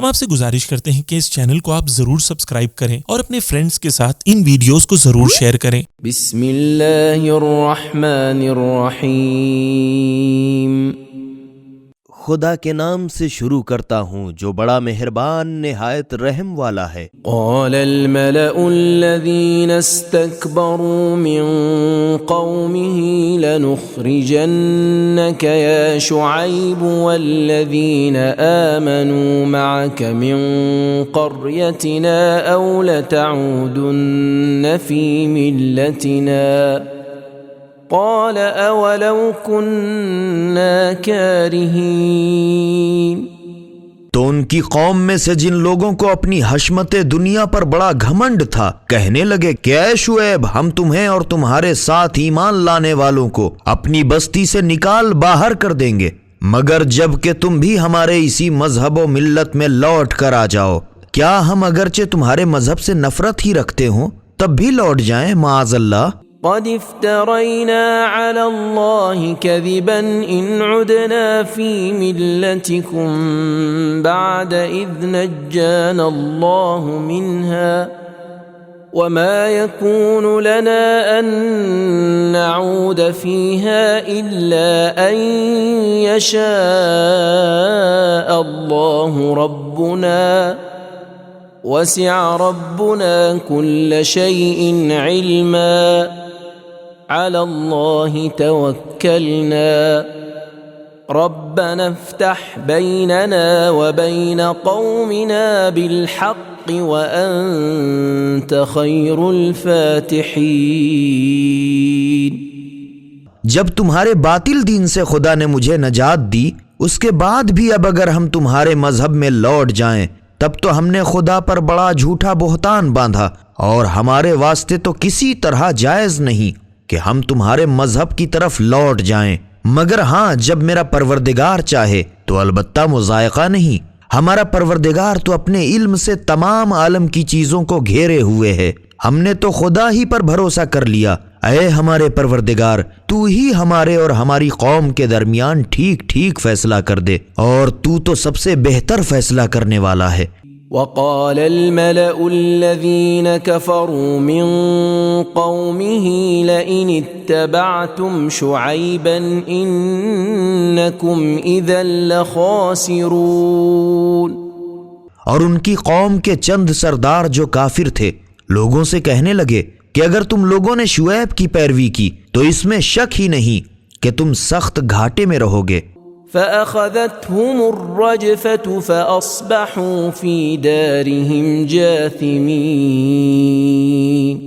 ہم آپ سے گزارش کرتے ہیں کہ اس چینل کو آپ ضرور سبسکرائب کریں اور اپنے فرینڈز کے ساتھ ان ویڈیوز کو ضرور شیئر کریں۔ بسم اللہ الرحمن الرحیم۔ خدا کے نام سے شروع کرتا ہوں جو بڑا مہربان نہایت رحم والا ہے۔ قال الملأ الذين استكبروا من قومه لنخرجنك يا شعيب والذين آمنوا معك من قريتنا أو لتعودن في ملتنا قال اولو كنا كارهين۔ تو ان کی قوم میں سے جن لوگوں کو اپنی حشمت دنیا پر بڑا گھمنڈ تھا کہنے لگے کہ اے شعیب ہم تمہیں اور تمہارے ساتھ ایمان لانے والوں کو اپنی بستی سے نکال باہر کر دیں گے، مگر جب کہ تم بھی ہمارے اسی مذہب و ملت میں لوٹ کر آ جاؤ۔ کیا ہم اگرچہ تمہارے مذہب سے نفرت ہی رکھتے ہوں تب بھی لوٹ جائیں معاذ اللہ؟ قد افترينا على الله كذبا إن عدنا في ملتكم بعد إذ نجانا الله منها وما يكون لنا أن نعود فيها إلا أن يشاء الله ربنا وسع ربنا كل شيء علما على الله توكلنا ربنا افتح بيننا وبين قومنا بالحق وأنت خير الفاتحين۔ جب تمہارے باطل دین سے خدا نے مجھے نجات دی اس کے بعد بھی اب اگر ہم تمہارے مذہب میں لوٹ جائیں تب تو ہم نے خدا پر بڑا جھوٹا بہتان باندھا اور ہمارے واسطے تو کسی طرح جائز نہیں کہ ہم تمہارے مذہب کی طرف لوٹ جائیں، مگر ہاں جب میرا پروردگار چاہے تو البتہ مضائقہ نہیں۔ ہمارا پروردگار تو اپنے علم سے تمام عالم کی چیزوں کو گھیرے ہوئے ہے، ہم نے تو خدا ہی پر بھروسہ کر لیا۔ اے ہمارے پروردگار تو ہی ہمارے اور ہماری قوم کے درمیان ٹھیک ٹھیک فیصلہ کر دے اور تو سب سے بہتر فیصلہ کرنے والا ہے۔ وقال الملأ الذين كفروا من قومه لئن اتبعتم شعيبا إنكم إذا لخاسرون۔ اور ان کی قوم کے چند سردار جو کافر تھے لوگوں سے کہنے لگے کہ اگر تم لوگوں نے شعیب کی پیروی کی تو اس میں شک ہی نہیں کہ تم سخت گھاٹے میں رہو گے۔ فأخذتهم الرجفة فأصبحوا في دارهم جاثمين۔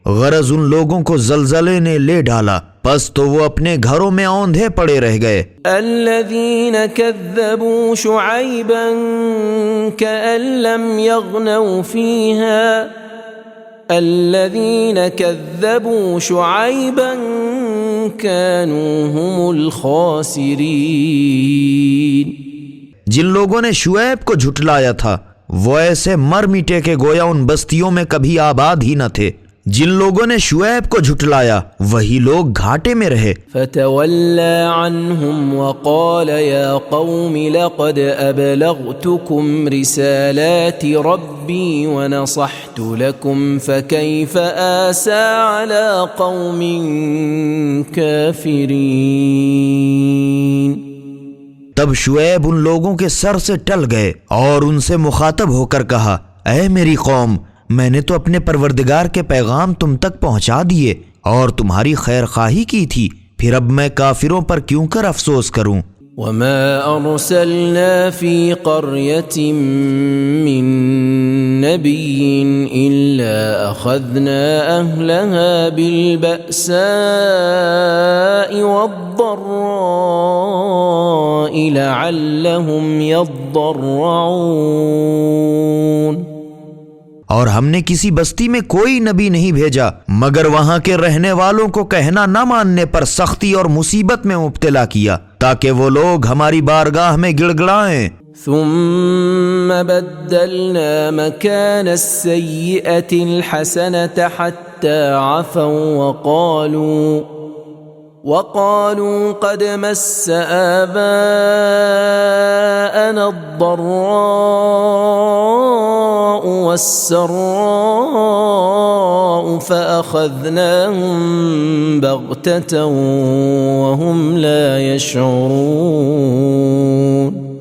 غرض ان لوگوں کو زلزلے نے لے ڈالا پس تو وہ اپنے گھروں میں اوندھے پڑے رہ گئے۔ الذين كذبوا شعيبا كأن لم يغنوا فيها الذين كذبوا شعيبا كانوا هم الخاسرين۔ جن لوگوں نے شعیب کو جھٹلایا تھا وہ ایسے مر میٹے کے گویا ان بستیوں میں کبھی آباد ہی نہ تھے۔ جن لوگوں نے شعیب کو جھٹلایا وہی لوگ گھاٹے میں رہے۔ فتولى عنهم وقال يا قوم لقد أبلغتكم رسالات ربي ونصحت لكم فكيف آسى على قوم كافرين۔ تب شعیب ان لوگوں کے سر سے ٹل گئے اور ان سے مخاطب ہو کر کہا اے میری قوم میں نے تو اپنے پروردگار کے پیغام تم تک پہنچا دیے اور تمہاری خیر خواہی کی تھی، پھر اب میں کافروں پر کیوں کر افسوس کروں۔ وما أرسلنا في قرية من نبي إلا أخذنا أهلها بالبأساء والضراء لعلهم يضرعون۔ اور ہم نے کسی بستی میں کوئی نبی نہیں بھیجا مگر وہاں کے رہنے والوں کو کہنا نہ ماننے پر سختی اور مصیبت میں مبتلا کیا تاکہ وہ لوگ ہماری بارگاہ میں گڑ گڑائیں۔ ثم بدلنا مكان السيئة الحسنة حتى عفوا وقالوا قد مس آباءنا الضراء والسراء فأخذناهم بغتة وهم لا يشعرون۔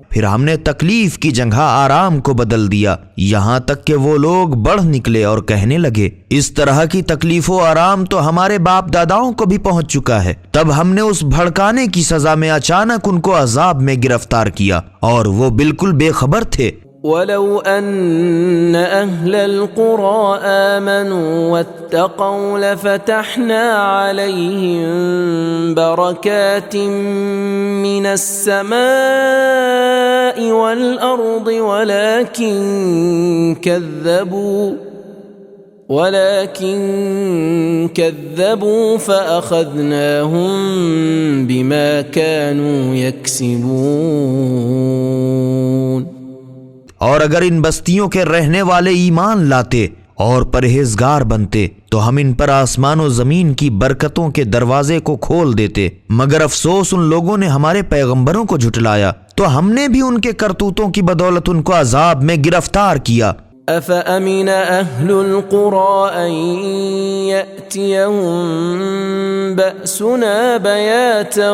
پھر ہم نے تکلیف کی جگہ آرام کو بدل دیا یہاں تک کہ وہ لوگ بڑھ نکلے اور کہنے لگے اس طرح کی تکلیف و آرام تو ہمارے باپ داداؤں کو بھی پہنچ چکا ہے۔ تب ہم نے اس بھڑکانے کی سزا میں اچانک ان کو عذاب میں گرفتار کیا اور وہ بالکل بے خبر تھے۔ وَلَوْ أَنَّ أَهْلَ الْقُرَىٰ آمَنُوا وَاتَّقَوْا لَفَتَحْنَا عَلَيْهِم بَرَكَاتٍ مِّنَ السَّمَاءِ وَالْأَرْضِ ولكن كذبوا فأخذناهم بما كانوا يكسبون۔ اور اگر ان بستیوں کے رہنے والے ایمان لاتے اور پرہیزگار بنتے تو ہم ان پر آسمان و زمین کی برکتوں کے دروازے کو کھول دیتے، مگر افسوس ان لوگوں نے ہمارے پیغمبروں کو جھٹلایا تو ہم نے بھی ان کے کرتوتوں کی بدولت ان کو عذاب میں گرفتار کیا۔ أَفَأَمِنَ أَهْلُ الْقُرَىٰ أَن يَأْتِيَهُم بَأْسُنَا بَيَاتًا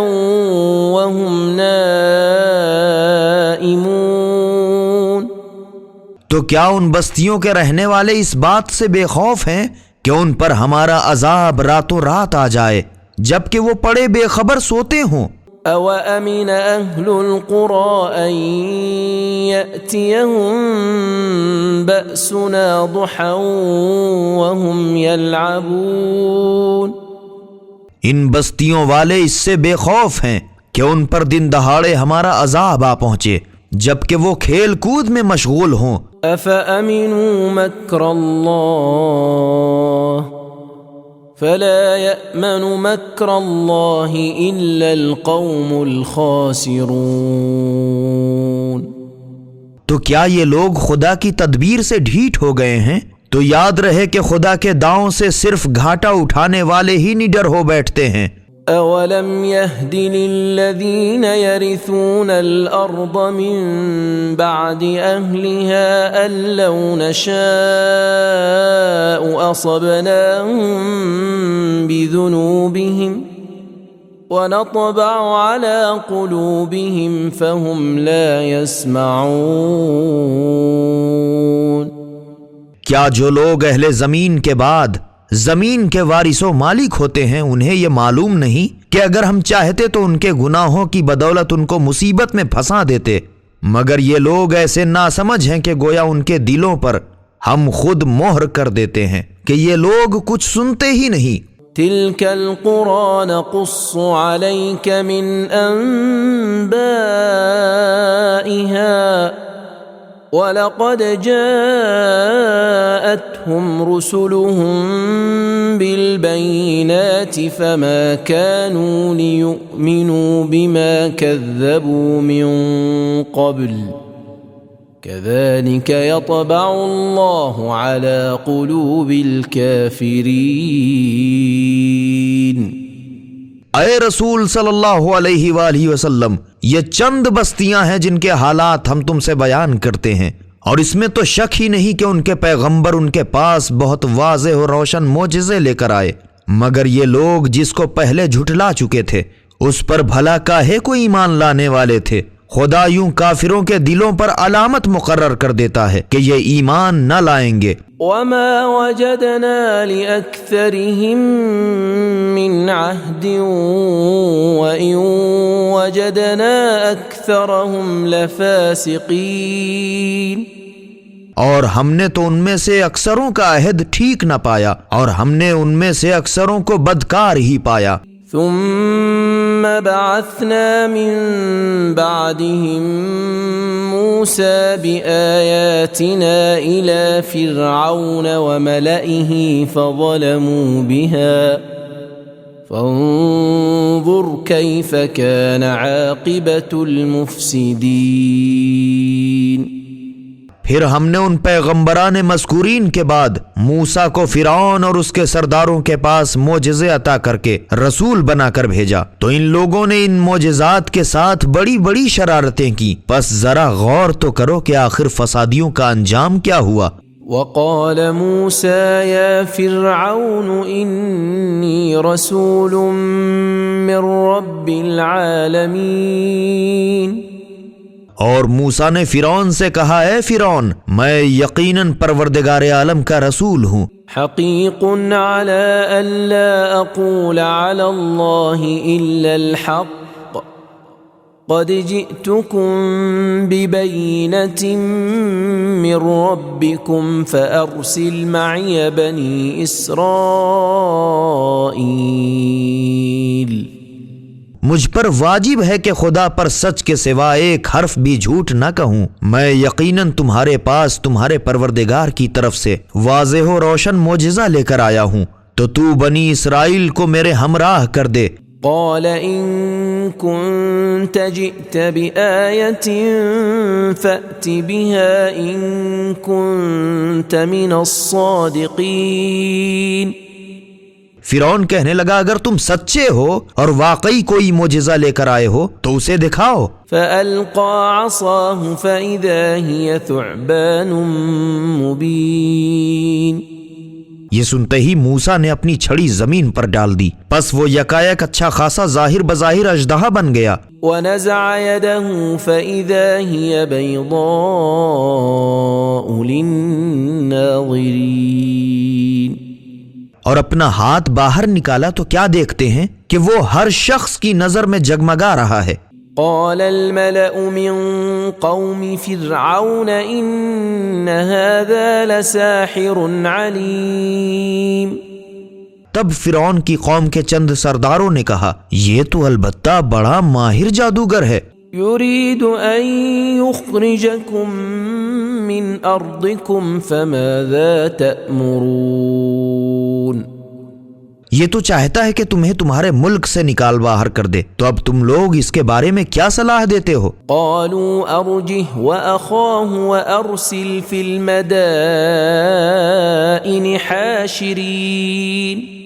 وَهُمْ نَائِمُونَ۔ تو کیا ان بستیوں کے رہنے والے اس بات سے بے خوف ہیں کہ ان پر ہمارا عذاب راتوں رات آ جائے جبکہ وہ پڑے بے خبر سوتے ہوں؟ أَوَأَمِنَ أَهْلُ الْقُرَىٰ أَن يَأْتِيَهُم بَأْسُنَا ضُحًى وَهُمْ يَلْعَبُونَ۔ ان بستیوں والے اس سے بے خوف ہیں کہ ان پر دن دہاڑے ہمارا عذاب آ پہنچے جبکہ وہ کھیل کود میں مشغول ہوں۔ أَفَأَمِنُوا مَكْرَ اللَّهِ فَلَا يَأْمَنُ مَكْرَ اللَّهِ إِلَّا الْقَوْمُ الْخَاسِرُونَ۔ تو کیا یہ لوگ خدا کی تدبیر سے ڈھیٹ ہو گئے ہیں؟ تو یاد رہے کہ خدا کے داؤں سے صرف گھاٹا اٹھانے والے ہی نڈر ہو بیٹھتے ہیں۔ أَوَلَمْ يَهْدِ لِلَّذِينَ يَرِثُونَ الْأَرْضَ مِن بَعْدِ أَهْلِهَا أَن لَّوْ نَشَاءُ أَصَبْنَاهُم بِذُنُوبِهِمْ وَنَطْبَعُ عَلَىٰ قُلُوبِهِمْ فَهُمْ لَا يَسْمَعُونَ۔ کیا جو لوگ اہل زمین کے بعد زمین کے وارث و مالک ہوتے ہیں انہیں یہ معلوم نہیں کہ اگر ہم چاہتے تو ان کے گناہوں کی بدولت ان کو مصیبت میں پھنسا دیتے، مگر یہ لوگ ایسے ناسمجھ ہیں کہ گویا ان کے دلوں پر ہم خود مہر کر دیتے ہیں کہ یہ لوگ کچھ سنتے ہی نہیں۔ تِلْكَ الْقُرَىٰ نَقُصُّ عَلَيْكَ مِنْ أَنبَائِهَا وَلَقَدْ جَاءَتْهُمْ رُسُلُهُم بِالْبَيِّنَاتِ فَمَا كَانُوا لِيُؤْمِنُوا بِمَا كَذَّبُوا مِن قَبْلُ كَذَلِكَ يَطْبَعُ اللَّهُ عَلَى قُلُوبِ الْكَافِرِينَ۔ اے رسول صلی اللہ علیہ وآلہ وسلم، یہ چند بستیاں ہیں جن کے حالات ہم تم سے بیان کرتے ہیں، اور اس میں تو شک ہی نہیں کہ ان کے پیغمبر ان کے پاس بہت واضح اور روشن معجزے لے کر آئے، مگر یہ لوگ جس کو پہلے جھٹلا چکے تھے اس پر بھلا کاہے کو ایمان لانے والے تھے۔ خدا یوں کافروں کے دلوں پر علامت مقرر کر دیتا ہے کہ یہ ایمان نہ لائیں گے۔ وَمَا وَجَدْنَا لِأَكْثَرِهِم مِّنْ عَهْدٍ وَإِن وَجَدْنَا أَكْثَرَهُمْ لَفَاسِقِينَ۔ اور ہم نے تو ان میں سے اکثروں کا عہد ٹھیک نہ پایا اور ہم نے ان میں سے اکثروں کو بدکار ہی پایا۔ ثم بعثنا من بعدهم موسى بآياتنا إلى فرعون وملئه فظلموا بها فانظر كيف كان عاقبة المفسدين۔ پھر ہم نے ان پیغمبران مذکورین کے بعد موسیٰ کو فرعون اور اس کے سرداروں کے پاس معجزے عطا کر کے رسول بنا کر بھیجا، تو ان لوگوں نے ان معجزات کے ساتھ بڑی بڑی شرارتیں کی، پس ذرا غور تو کرو کہ آخر فسادیوں کا انجام کیا ہوا۔ وقال موسى يا فرعون إني رسول من رب العالمين۔ اور موسیٰ نے فرعون سے کہا، اے فرعون، میں یقیناً پروردگار عالم کا رسول ہوں۔ حقیق على أن لا أقول على الله إلا الحق قد جئتكم ببينة من ربكم فأرسل معي بني إسرائيل۔ مجھ پر واجب ہے کہ خدا پر سچ کے سوا ایک حرف بھی جھوٹ نہ کہوں، میں یقیناً تمہارے پاس تمہارے پروردگار کی طرف سے واضح و روشن معجزہ لے کر آیا ہوں، تو تو بنی اسرائیل کو میرے ہمراہ کر دے۔ قال إن كنت جئت بآية فأت بها إن كنت من الصادقين۔ فرعون کہنے لگا، اگر تم سچے ہو اور واقعی کوئی معجزہ لے کر آئے ہو تو اسے دکھاؤ۔ فألقى عصاه فإذا هي ثعبان مبين۔ یہ سنتے ہی موسیٰ نے اپنی چھڑی زمین پر ڈال دی، پس وہ یکایک اچھا خاصا ظاہر بظاہر اژدہا بن گیا۔ ونزع يده فإذا هي بيضاء للناظرين۔ اور اپنا ہاتھ باہر نکالا تو کیا دیکھتے ہیں کہ وہ ہر شخص کی نظر میں جگمگا رہا ہے۔ قال الملأ من قوم فرعون إن هذا لساحر عليم۔ تب فرعون کی قوم کے چند سرداروں نے کہا، یہ تو البتہ بڑا ماہر جادوگر ہے، يريد أن يخرجكم من أرضكم فماذا تأمرون۔ یہ تو چاہتا ہے کہ تمہیں تمہارے ملک سے نکال باہر کر دے، تو اب تم لوگ اس کے بارے میں کیا صلاح دیتے ہو؟ قالوا أرجه وأخاه وأرسل في المدائن حاشرين۔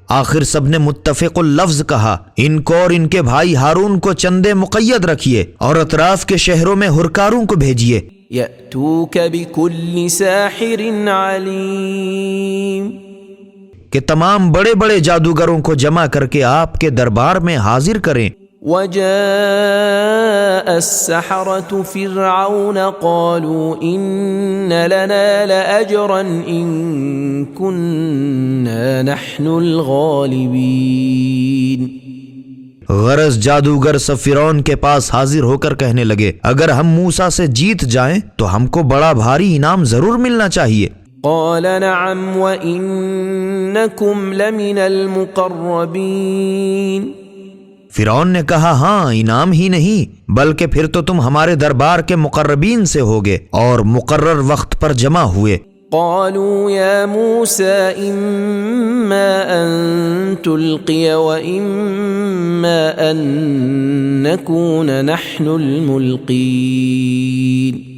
آخر سب نے متفق اللفظ کہا، ان کو اور ان کے بھائی ہارون کو چندے مقید رکھیے اور اطراف کے شہروں میں ہرکاروں کو بھیجیے۔ يأتوك بكل ساحر عليم۔ کہ تمام بڑے بڑے جادوگروں کو جمع کر کے آپ کے دربار میں حاضر کریں۔ وجاء السحرة فرعون قالوا إن لنا لأجرا إن كنا نحن الغالبين۔ غرض جادوگر سب فرعون کے پاس حاضر ہو کر کہنے لگے، اگر ہم موسیٰ سے جیت جائیں تو ہم کو بڑا بھاری انعام ضرور ملنا چاہیے۔ قال نعم وإنكم لمن المقربين۔ فرعون نے کہا، ہاں، انعام ہی نہیں بلکہ پھر تو تم ہمارے دربار کے مقربین سے ہوگے اور مقرر وقت پر جمع ہوئے۔ قالوا يا موسى إما أن تلقي وإما أن نكون نحن الملقين۔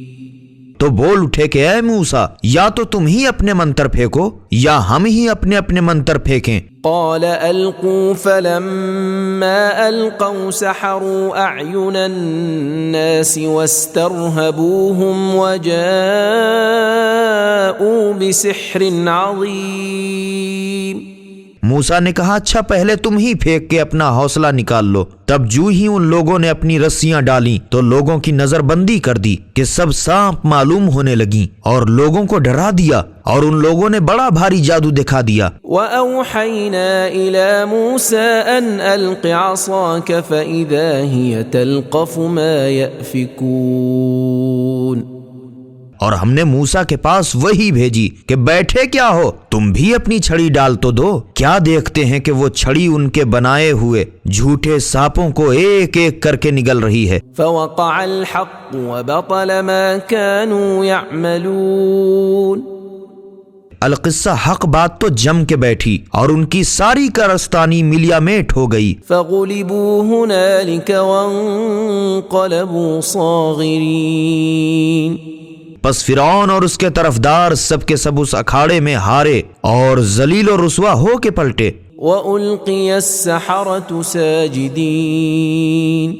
تو بول اٹھے کہ اے موسیٰ، یا تو تم ہی اپنے منتر پھینکو یا ہم ہی اپنے اپنے منتر پھینکیں۔ قال ألقوا فلما ألقوا سحروا أعين الناس واسترهبوهم وجاءوا بسحر عظيم۔ موسیٰ نے کہا، اچھا پہلے تم ہی پھینک کے اپنا حوصلہ نکال لو۔ تب جو ہی ان لوگوں نے اپنی رسیاں ڈالیں تو لوگوں کی نظر بندی کر دی کہ سب سانپ معلوم ہونے لگیں اور لوگوں کو ڈرا دیا، اور ان لوگوں نے بڑا بھاری جادو دکھا دیا۔ وأوحينا إلى موسى أن ألق عصاك فإذا هي تلقف ما يأفكون۔ اور ہم نے موسیٰ کے پاس وہی بھیجی کہ بیٹھے کیا ہو، تم بھی اپنی چھڑی ڈال تو دو، کیا دیکھتے ہیں کہ وہ چھڑی ان کے بنائے ہوئے جھوٹے سانپوں کو ایک ایک کر کے نگل رہی ہے۔ فوقع الحق وبطل ما كانوا يعملون۔ القصہ حق بات تو جم کے بیٹھی اور ان کی ساری کارستانی ملیا میٹ ہو گئی۔ فغلبوا هنالك وانقلبوا صاغرين۔ پس فرعون اور اس کے طرفدار سب کے سب اس اکھاڑے میں ہارے اور ذلیل و رسوا ہو کے پلٹے۔ وَأُلْقِيَ السَّحَرَةُ سَاجِدِينَ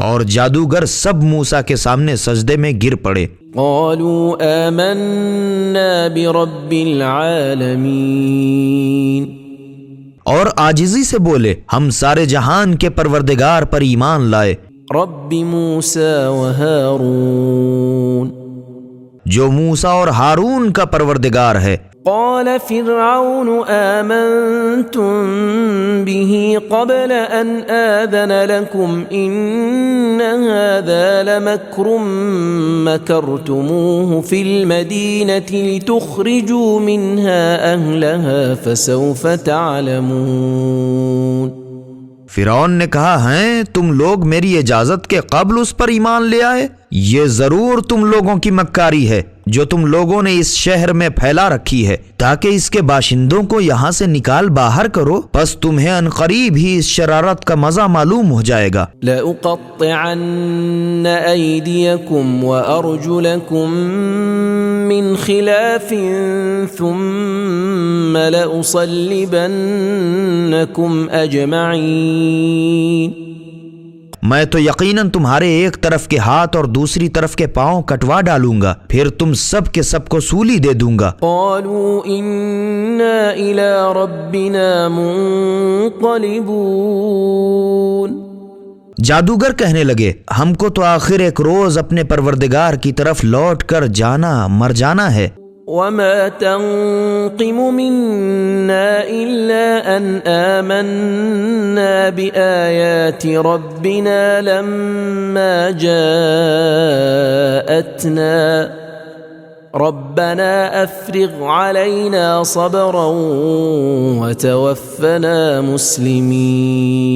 اور جادوگر سب موسیٰ کے سامنے سجدے میں گر پڑے۔ قالوا آمنا برب العالمین اور عاجزی سے بولے ہم سارے جہان کے پروردگار پر ایمان لائے، رب موسیٰ وہارون جو موسیٰ اور ہارون کا پروردگار ہے۔ قال فرعون آمنتم به قبل أن آذن لكم إن هذا لمكر مكرتموه في المدينة لتخرجوا منها أهلها فسوف تعلمون۔ فرعون نے کہا ہیں تم لوگ میری اجازت کے قبل اس پر ایمان لے آئے؟ یہ ضرور تم لوگوں کی مکاری ہے جو تم لوگوں نے اس شہر میں پھیلا رکھی ہے تاکہ اس کے باشندوں کو یہاں سے نکال باہر کرو، پس تمہیں عنقریب ہی اس شرارت کا مزہ معلوم ہو جائے گا۔ لأقطعن أيديكم وأرجلكم من خلاف ثم لأصلبنكم أجمعين۔ میں تو یقیناً تمہارے ایک طرف کے ہاتھ اور دوسری طرف کے پاؤں کٹوا ڈالوں گا، پھر تم سب کے سب کو سولی دے دوں گا۔ قالوا إنا إلى ربنا منقلبون۔ جادوگر کہنے لگے ہم کو تو آخر ایک روز اپنے پروردگار کی طرف لوٹ کر مر جانا ہے۔ وما تنقم منا إلا أن آمنا بآيات ربنا لما جاءتنا ربنا أفرغ علينا صبرا وتوفنا مسلمين۔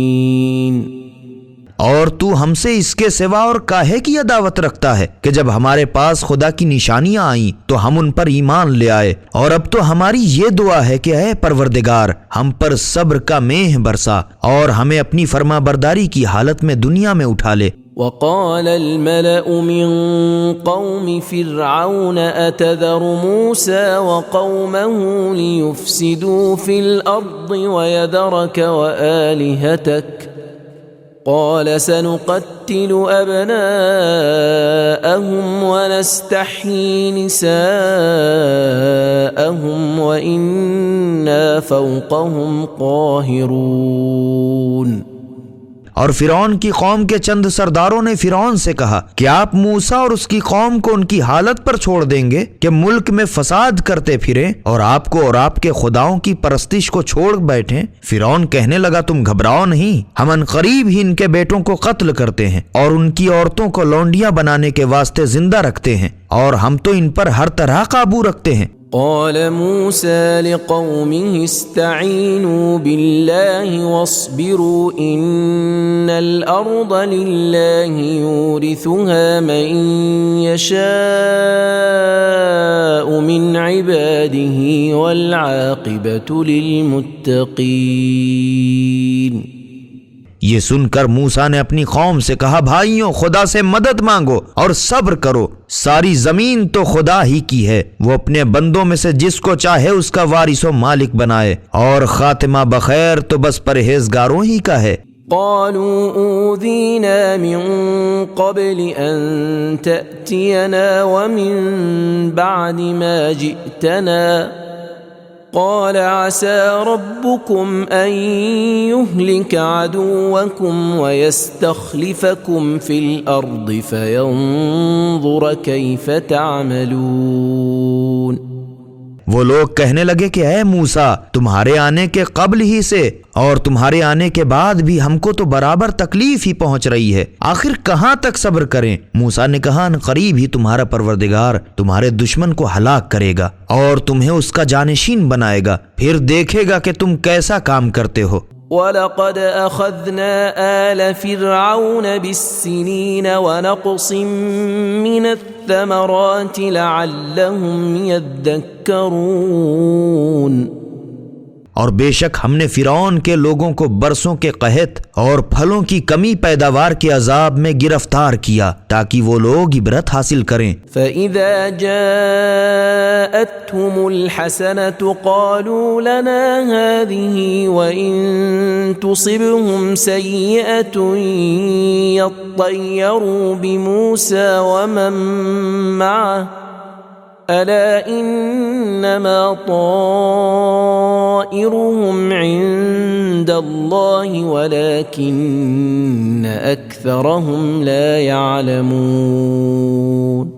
اور تو ہم سے اس کے سوا اور کاہے کی عداوت رکھتا ہے کہ جب ہمارے پاس خدا کی نشانیاں آئیں تو ہم ان پر ایمان لے آئے، اور اب تو ہماری یہ دعا ہے کہ اے پروردگار ہم پر صبر کا میہ برسا اور ہمیں اپنی فرما برداری کی حالت میں دنیا میں اٹھا لے۔ وقال الملأ من قوم فرعون أتذر موسى وقومه ليفسدوا في الأرض ويذرك وآلهتك قال سنقتل أبناءهم ونستحيي نساءهم وإنا فوقهم قاهرون۔ اور فرعون کی قوم کے چند سرداروں نے فرعون سے کہا کہ آپ موسیٰ اور اس کی قوم کو ان کی حالت پر چھوڑ دیں گے کہ ملک میں فساد کرتے پھریں اور آپ کو اور آپ کے خداؤں کی پرستش کو چھوڑ بیٹھیں۔ فرعون کہنے لگا تم گھبراؤ نہیں، ہم عنقریب ہی ان کے بیٹوں کو قتل کرتے ہیں اور ان کی عورتوں کو لونڈیاں بنانے کے واسطے زندہ رکھتے ہیں، اور ہم تو ان پر ہر طرح قابو رکھتے ہیں۔ قال موسى لقومه استعينوا بالله واصبروا إن الأرض لله يورثها من يشاء من عباده والعاقبة للمتقين۔ یہ سن کر موسیٰ نے اپنی قوم سے کہا بھائیوں خدا سے مدد مانگو اور صبر کرو، ساری زمین تو خدا ہی کی ہے، وہ اپنے بندوں میں سے جس کو چاہے اس کا وارث و مالک بنائے، اور خاتمہ بخیر تو بس پرہیزگاروں ہی کا ہے۔ قالوا أوذينا من قبل أن تأتينا ومن بعد ما جئتنا قال عسى ربكم أن يهلك عدوكم ويستخلفكم في الأرض فينظر كيف تعملون۔ وہ لوگ کہنے لگے کہ اے موسیٰ تمہارے آنے کے قبل ہی سے اور تمہارے آنے کے بعد بھی ہم کو تو برابر تکلیف ہی پہنچ رہی ہے، آخر کہاں تک صبر کریں؟ موسیٰ نے کہا قریب ہی تمہارا پروردگار تمہارے دشمن کو ہلاک کرے گا اور تمہیں اس کا جانشین بنائے گا، پھر دیکھے گا کہ تم کیسا کام کرتے ہو۔ وَلَقَدْ أَخَذْنَا آلَ فِرْعَوْنَ بِالسِّنِينَ وَنَقْصٍ مِّنَ الثَّمَرَاتِ لَعَلَّهُمْ يَذَّكَّرُونَ۔ اور بے شک ہم نے فرعون کے لوگوں کو برسوں کے قحط اور پھلوں کی کمی پیداوار کے عذاب میں گرفتار کیا تاکہ وہ لوگ عبرت حاصل کریں۔ فَإِذَا جَاءَتْهُمُ الْحَسَنَةُ قَالُوا لَنَا هَذِهِ وَإِن تُصِبْهُمْ سَيِّئَةٌ يَطَّيَّرُوا بِمُوسَى وَمَن مَّعَهُ أَلَا إِنَّمَا طَائِرُهُمْ عِندَ اللَّهِ وَلَكِنَّ أَكْثَرَهُمْ لَا يَعْلَمُونَ۔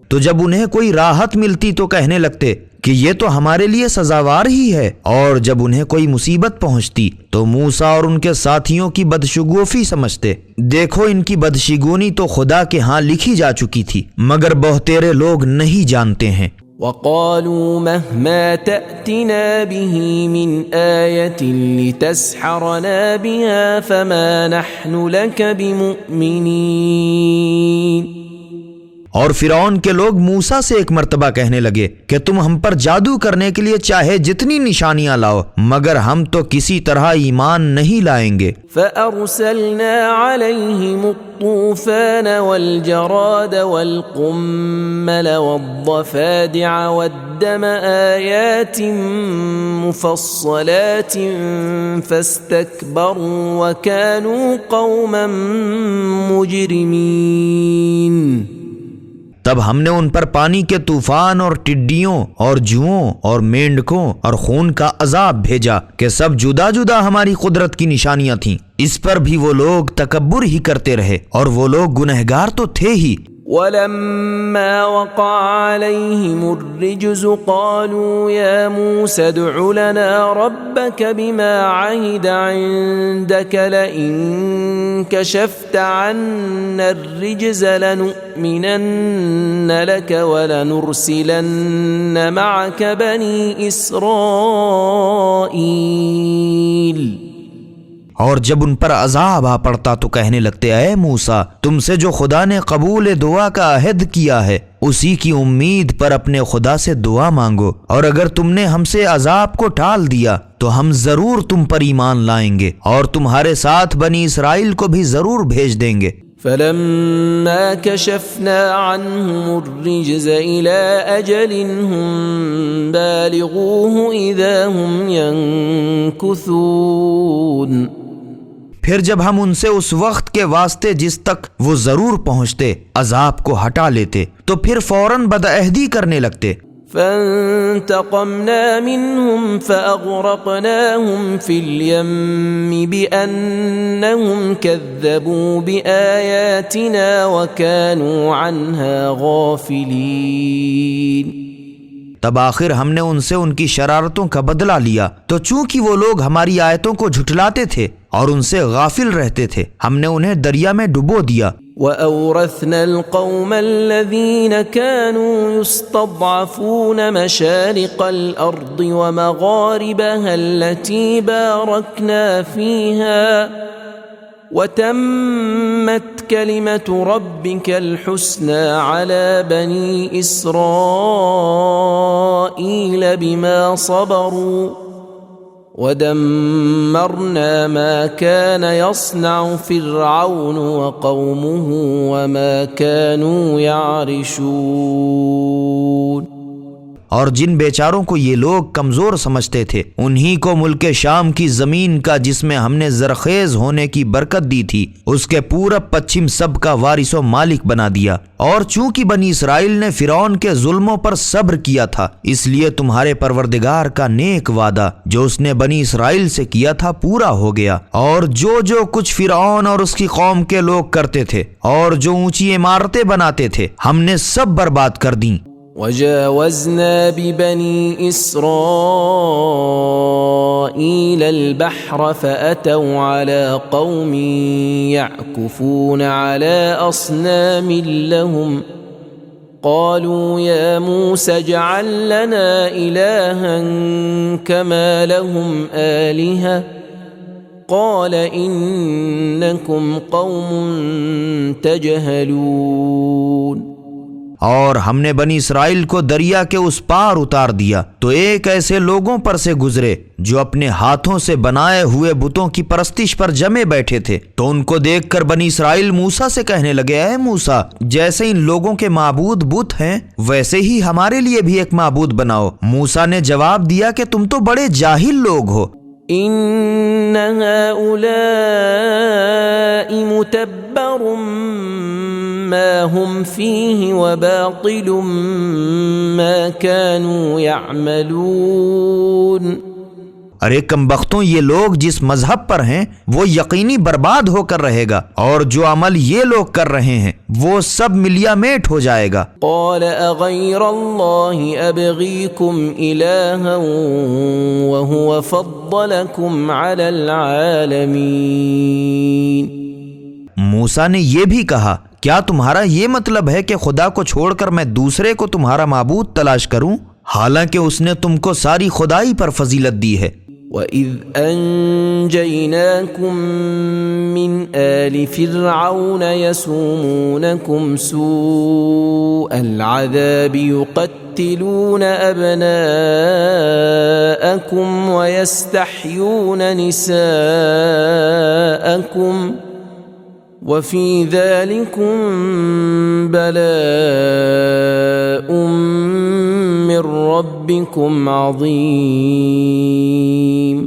تو جب انہیں کوئی راحت ملتی تو کہنے لگتے کہ یہ تو ہمارے لیے سزاوار ہی ہے، اور جب انہیں کوئی مصیبت پہنچتی تو موسیٰ اور ان کے ساتھیوں کی بدشگوفی سمجھتے۔ دیکھو ان کی بدشگونی تو خدا کے ہاں لکھی جا چکی تھی، مگر بہتیرے لوگ نہیں جانتے ہیں۔ وَقَالُوا مَهْمَا تَأْتِنَا بِهِ مِنْ آيَةٍ لِتَسْحَرَنَا بِهَا فَمَا نَحْنُ لَكَ بِمُؤْمِنِينَ۔ اور فرعون کے لوگ موسیٰ سے ایک مرتبہ کہنے لگے کہ تم ہم پر جادو کرنے کے لیے چاہے جتنی نشانیاں لاؤ، مگر ہم تو کسی طرح ایمان نہیں لائیں گے۔ فَأَرْسَلْنَا عَلَيْهِمُ الطُّوفَانَ وَالْجَرَادَ وَالْقُمَّلَ وَالضَّفَادِعَ وَالدَّمَ آيَاتٍ مُفَصَّلَاتٍ فَاسْتَكْبَرُوا وَكَانُوا قَوْمًا مُجْرِمِينَ۔ تب ہم نے ان پر پانی کے طوفان اور ٹڈیوں اور جوؤں اور مینڈکوں اور خون کا عذاب بھیجا کہ سب جدا جدا ہماری قدرت کی نشانیاں تھیں، اس پر بھی وہ لوگ تکبر ہی کرتے رہے، اور وہ لوگ گنہگار تو تھے ہی۔ وَلَمَّا وَقَعَ عَلَيْهِمُ الرِّجْزُ قَالُوا يَا مُوسَى ادْعُ لَنَا رَبَّكَ بِمَا عَهِدَ عِندَكَ لَئِن كَشَفْتَ عَنَّا الرِّجْزَ لَنُؤْمِنَنَّ لَكَ وَلَنُرْسِلَنَّ مَعَكَ بَنِي إِسْرَائِيلَ۔ اور جب ان پر عذاب آ پڑتا تو کہنے لگتے اے موسیٰ، تم سے جو خدا نے قبول دعا کا عہد کیا ہے اسی کی امید پر اپنے خدا سے دعا مانگو، اور اگر تم نے ہم سے عذاب کو ٹال دیا تو ہم ضرور تم پر ایمان لائیں گے، اور تمہارے ساتھ بنی اسرائیل کو بھی ضرور بھیج دیں گے۔ فَلَمَّا كَشَفْنَا عَنْهُمُ الرِّجْزَ إِلَىٰ أَجَلٍ هُمْ بَالِغُوهُ إِذَا هُمْ يَنكُثُونَ۔ پھر جب ہم ان سے اس وقت کے واسطے جس تک وہ ضرور پہنچتے عذاب کو ہٹا لیتے تو پھر فوراً بدعہدی کرنے لگتے۔ فَانْتَقَمْنَا مِنْهُمْ فَأَغْرَقْنَاهُمْ فِي الْيَمِّ بِأَنَّهُمْ كَذَّبُوا بِآيَاتِنَا وَكَانُوا عَنْهَا غَافِلِينَ۔ تب آخر ہم نے ان سے ان کی شرارتوں کا بدلہ لیا، تو چونکہ وہ لوگ ہماری آیتوں کو جھٹلاتے تھے اور ان سے غافل رہتے تھے، ہم نے انہیں دریا میں ڈبو دیا۔ وَأَوْرَثْنَا الْقَوْمَ الَّذِينَ كَانُوا يُسْتَضْعَفُونَ مَشَارِقَ الْأَرْضِ وَمَغَارِبَهَا الَّتِي بَارَكْنَا فِيهَا وَتَمَّتْ كَلِمَةُ رَبِّكَ الْحُسْنَى عَلَى بَنِي إِسْرَائِيلَ بِمَا صَبَرُوا وَدَمَّرْنَا مَا كَانَ يَصْنَعُ فِرْعَوْنُ وَقَوْمُهُ وَمَا كَانُوا يَعْرِشُونَ۔ اور جن بیچاروں کو یہ لوگ کمزور سمجھتے تھے انہی کو ملک شام کی زمین کا جس میں ہم نے زرخیز ہونے کی برکت دی تھی اس کے پورب پچھم سب کا وارث و مالک بنا دیا۔ اور چونکہ بنی اسرائیل نے فرعون کے ظلموں پر صبر کیا تھا اس لیے تمہارے پروردگار کا نیک وعدہ جو اس نے بنی اسرائیل سے کیا تھا پورا ہو گیا۔ اور جو کچھ فرعون اور اس کی قوم کے لوگ کرتے تھے اور جو اونچی عمارتیں بناتے تھے ہم نے سب برباد کر دیں۔ وَجَاوَزْنَا بِبَنِي إِسْرَائِيلَ الْبَحْرَ فَأَتَوْا عَلَى قَوْمٍ يَعْكُفُونَ عَلَى أَصْنَامٍ لَهُمْ قَالُوا يَا مُوسَى اجْعَل لَّنَا إِلَٰهًا كَمَا لَهُمْ آلِهَةٌ قَالَ إِنَّكُمْ قَوْمٌ تَجْهَلُونَ۔ اور ہم نے بنی اسرائیل کو دریا کے اس پار اتار دیا تو ایک ایسے لوگوں پر سے گزرے جو اپنے ہاتھوں سے بنائے ہوئے بتوں کی پرستش پر جمے بیٹھے تھے، تو ان کو دیکھ کر بنی اسرائیل موسیٰ سے کہنے لگے، اے موسیٰ، جیسے ان لوگوں کے معبود بت ہیں ویسے ہی ہمارے لیے بھی ایک معبود بناؤ۔ موسیٰ نے جواب دیا کہ تم تو بڑے جاہل لوگ ہو، إن هؤلاء متبر ما هم فيه وباطل ما كانوا يعملون۔ ارے کم بختوں، یہ لوگ جس مذہب پر ہیں وہ یقینی برباد ہو کر رہے گا، اور جو عمل یہ لوگ کر رہے ہیں وہ سب ملیا میٹ ہو جائے گا۔ قال اغیر اللہ ابغیکم الہا وهو فضلکم علی العالمین۔ موسیٰ نے یہ بھی کہا، کیا تمہارا یہ مطلب ہے کہ خدا کو چھوڑ کر میں دوسرے کو تمہارا معبود تلاش کروں، حالانکہ اس نے تم کو ساری خدائی پر فضیلت دی ہے۔ وَإِذْ أَنْجَيْنَاكُمْ مِنْ آلِ فِرْعَوْنَ يَسُومُونَكُمْ سُوءَ الْعَذَابِ يُقَتِّلُونَ أَبْنَاءَكُمْ وَيَسْتَحْيُونَ نِسَاءَكُمْ وَفِي ذَلِكُمْ بَلَاءٌ من ربکم عظیم۔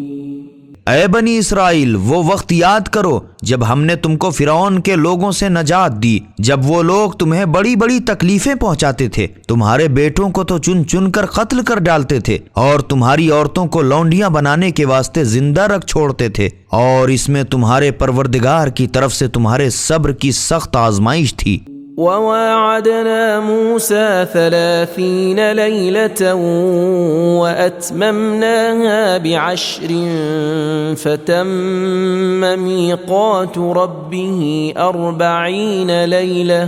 اے بنی اسرائیل، وہ وقت یاد کرو جب ہم نے تم کو فرعون کے لوگوں سے نجات دی، جب وہ لوگ تمہیں بڑی بڑی تکلیفیں پہنچاتے تھے، تمہارے بیٹوں کو تو چن چن کر قتل کر ڈالتے تھے، اور تمہاری عورتوں کو لونڈیاں بنانے کے واسطے زندہ رکھ چھوڑتے تھے، اور اس میں تمہارے پروردگار کی طرف سے تمہارے صبر کی سخت آزمائش تھی۔ وواعدنا موسى 30 ليلة وأتممناها ب10 فتم ميقات ربه 40 ليلة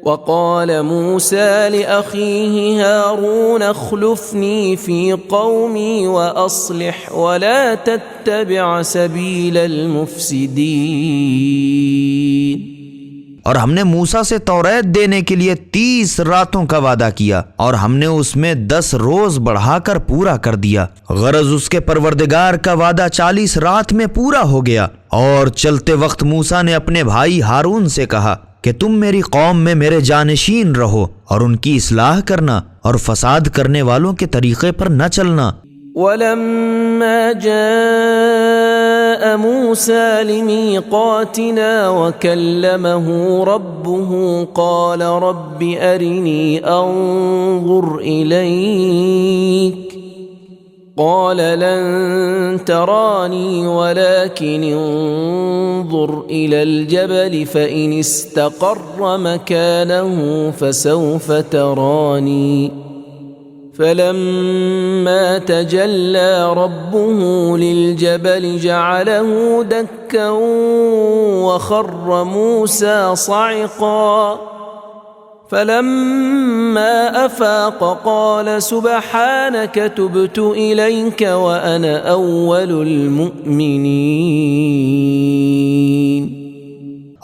وقال موسى لأخيه هارون اخلفني في قومي وأصلح ولا تتبع سبيل المفسدين۔ اور ہم نے موسیٰ سے توریت دینے کے لیے 30 راتوں کا وعدہ کیا، اور ہم نے اس میں 10 روز بڑھا کر پورا کر دیا، غرض اس کے پروردگار کا وعدہ 40 رات میں پورا ہو گیا۔ اور چلتے وقت موسیٰ نے اپنے بھائی ہارون سے کہا کہ تم میری قوم میں میرے جانشین رہو، اور ان کی اصلاح کرنا اور فساد کرنے والوں کے طریقے پر نہ چلنا۔ ولما جاء موسى لميقاتنا وكلمه ربه قال رب أرني أنظر إليك قال لن تراني ولكن انظر إلى الجبل فإن استقر مكانه فسوف تراني فلما تجلى ربه للجبل جعله دكا وخر موسى صعقا فلما أفاق قال سبحانك تبت إليك وأنا أول المؤمنين۔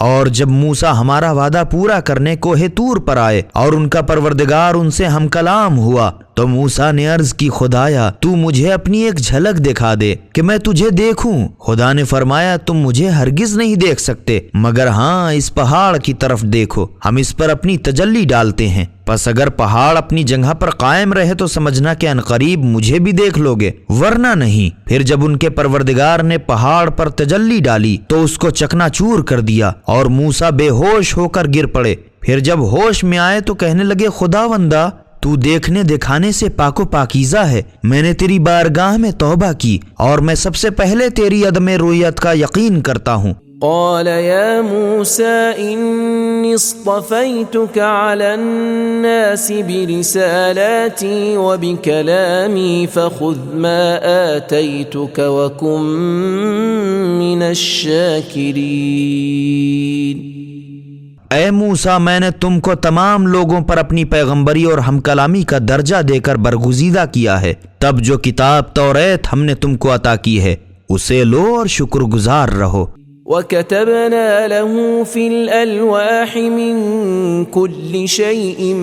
اور جب موسیٰ ہمارا وعدہ پورا کرنے کوہ طور پر آئے اور ان کا پروردگار ان سے ہم کلام ہوا، تو موسیٰ نے عرض کی، خدایا تو مجھے اپنی ایک جھلک دکھا دے کہ میں تجھے دیکھوں۔ خدا نے فرمایا، تم مجھے ہرگز نہیں دیکھ سکتے، مگر ہاں اس پہاڑ کی طرف دیکھو، ہم اس پر اپنی تجلی ڈالتے ہیں، پس اگر پہاڑ اپنی جگہ پر قائم رہے تو سمجھنا کہ عنقریب مجھے بھی دیکھ لو گے، ورنہ نہیں۔ پھر جب ان کے پروردگار نے پہاڑ پر تجلی ڈالی تو اس کو چکنا چور کر دیا، اور موسیٰ بے ہوش ہو کر گر پڑے۔ پھر جب ہوش میں آئے تو کہنے لگے، خداوندا تو دیکھنے دکھانے سے پاک و پاکیزہ ہے، میں نے تیری بارگاہ میں توبہ کی، اور میں سب سے پہلے تیری عدم رویت کا یقین کرتا ہوں۔ قال يا موسى إني اصطفيتك على الناس برسالاتي وبكلامي فخذ ما آتيتك وكن من الشاكرين۔ اے موسیٰ، میں نے تم کو تمام لوگوں پر اپنی پیغمبری اور ہم کلامی کا درجہ دے کر برگزیدہ کیا ہے، تب جو کتاب توریت ہم نے تم کو عطا کی ہے اسے لو اور شکر گزار رہو۔ وكتبنا له في الألواح من كل شيء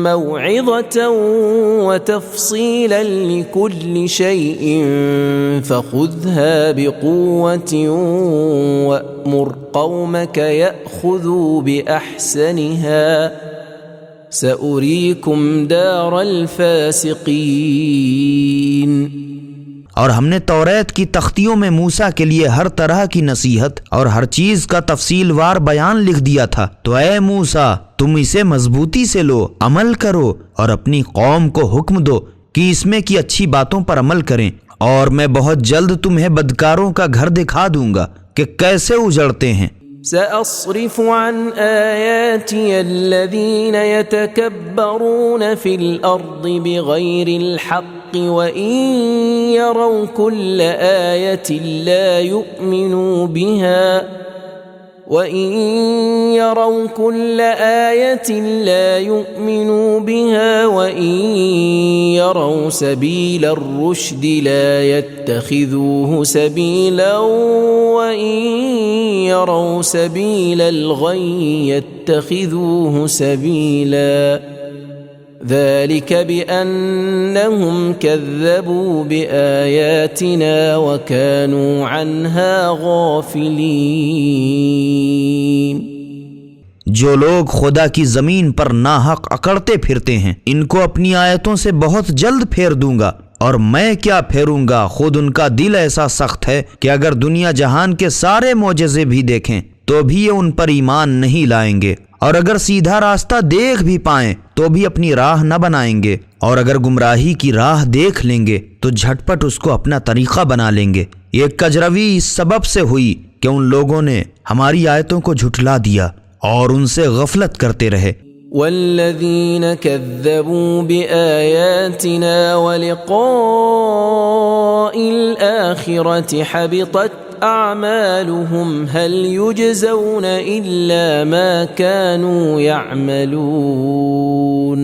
موعظة وتفصيلا لكل شيء فخذها بقوة وأمر قومك يأخذوا بأحسنها سأريكم دار الفاسقين۔ اور ہم نے توریت کی تختیوں میں موسیٰ کے لیے ہر طرح کی نصیحت اور ہر چیز کا تفصیل وار بیان لکھ دیا تھا، تو اے موسیٰ تم اسے مضبوطی سے لو، عمل کرو اور اپنی قوم کو حکم دو کہ اس میں کی اچھی باتوں پر عمل کریں، اور میں بہت جلد تمہیں بدکاروں کا گھر دکھا دوں گا کہ کیسے اجڑتے ہیں۔ سأصرف عن آياتي الذين يتكبرون في الأرض بغير الحق وإن يروا كل آية لا يؤمنوا بها وإن يروا كل آية لا يؤمنوا بها وإن يروا سبيل الرشد لا يتخذوه سبيلا وإن يروا سبيل الغي يتخذوه سبيلا ذلك بأنهم كذبوا بآياتنا وكانوا عنها غافلين۔ جو لوگ خدا کی زمین پر ناحق اکڑتے پھرتے ہیں ان کو اپنی آیتوں سے بہت جلد پھیر دوں گا، اور میں کیا پھیروں گا، خود ان کا دل ایسا سخت ہے کہ اگر دنیا جہان کے سارے معجزے بھی دیکھیں تو بھی یہ ان پر ایمان نہیں لائیں گے، اور اگر سیدھا راستہ دیکھ بھی پائیں تو بھی اپنی راہ نہ بنائیں گے، اور اگر گمراہی کی راہ دیکھ لیں گے تو جھٹپٹ اس کو اپنا طریقہ بنا لیں گے۔ یہ کجروی اس سبب سے ہوئی کہ ان لوگوں نے ہماری آیتوں کو جھٹلا دیا اور ان سے غفلت کرتے رہے۔ والذين كذبوا بآياتنا ولقاء الآخرة حبطت أعمالهم هل يجزون إلا ما كانوا يعملون۔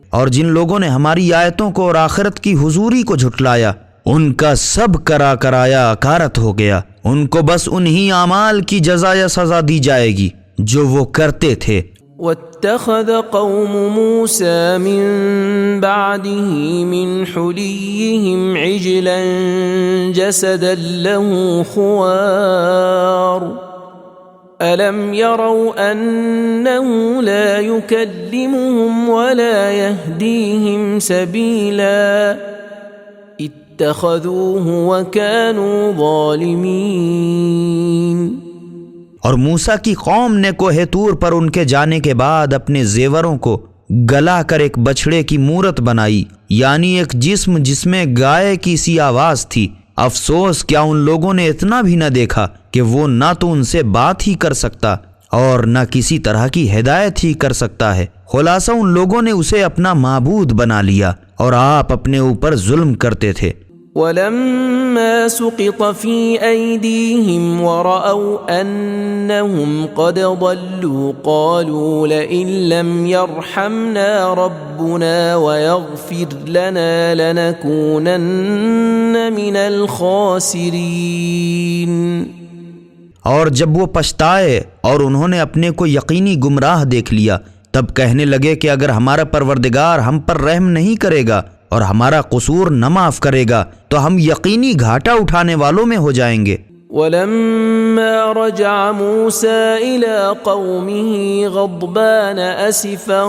اور جن لوگوں نے ہماری آیتوں کو اور آخرت کی حضوری کو جھٹلایا ان کا سب کرا کرایا اکارت ہو گیا، ان کو بس انہی اعمال کی جزا یا سزا دی جائے گی جو وہ کرتے تھے۔ واتخذ قوم موسى من بعده من حليهم عجلا جسدا له خوار ألم يروا أنه لا يكلمهم ولا يهديهم سبيلا اتخذوه وكانوا ظالمين۔ اور موسیٰ کی قوم نے کوہ طور پر ان کے جانے کے بعد اپنے زیوروں کو گلا کر ایک بچھڑے کی مورت بنائی، یعنی ایک جسم جس میں گائے کی سی آواز تھی۔ افسوس کیا ان لوگوں نے اتنا بھی نہ دیکھا کہ وہ نہ تو ان سے بات ہی کر سکتا اور نہ کسی طرح کی ہدایت ہی کر سکتا ہے۔ خلاصہ ان لوگوں نے اسے اپنا معبود بنا لیا اور آپ اپنے اوپر ظلم کرتے تھے۔ ولما سقط في أيديهم ورأوا أنهم قد ضلوا قالوا لئن لم يرحمنا ربنا ويغفر لنا لنكونن من الخاسرين۔ اور جب وہ پچھتائے اور انہوں نے اپنے کو یقینی گمراہ دیکھ لیا تب کہنے لگے کہ اگر ہمارا پروردگار ہم پر رحم نہیں کرے گا اور ہمارا قصور نہ معاف کرے گا تو ہم یقینی گھاٹا اٹھانے والوں میں ہو جائیں گے۔ ولما رجع موسى إلى قومه غضبان أسفا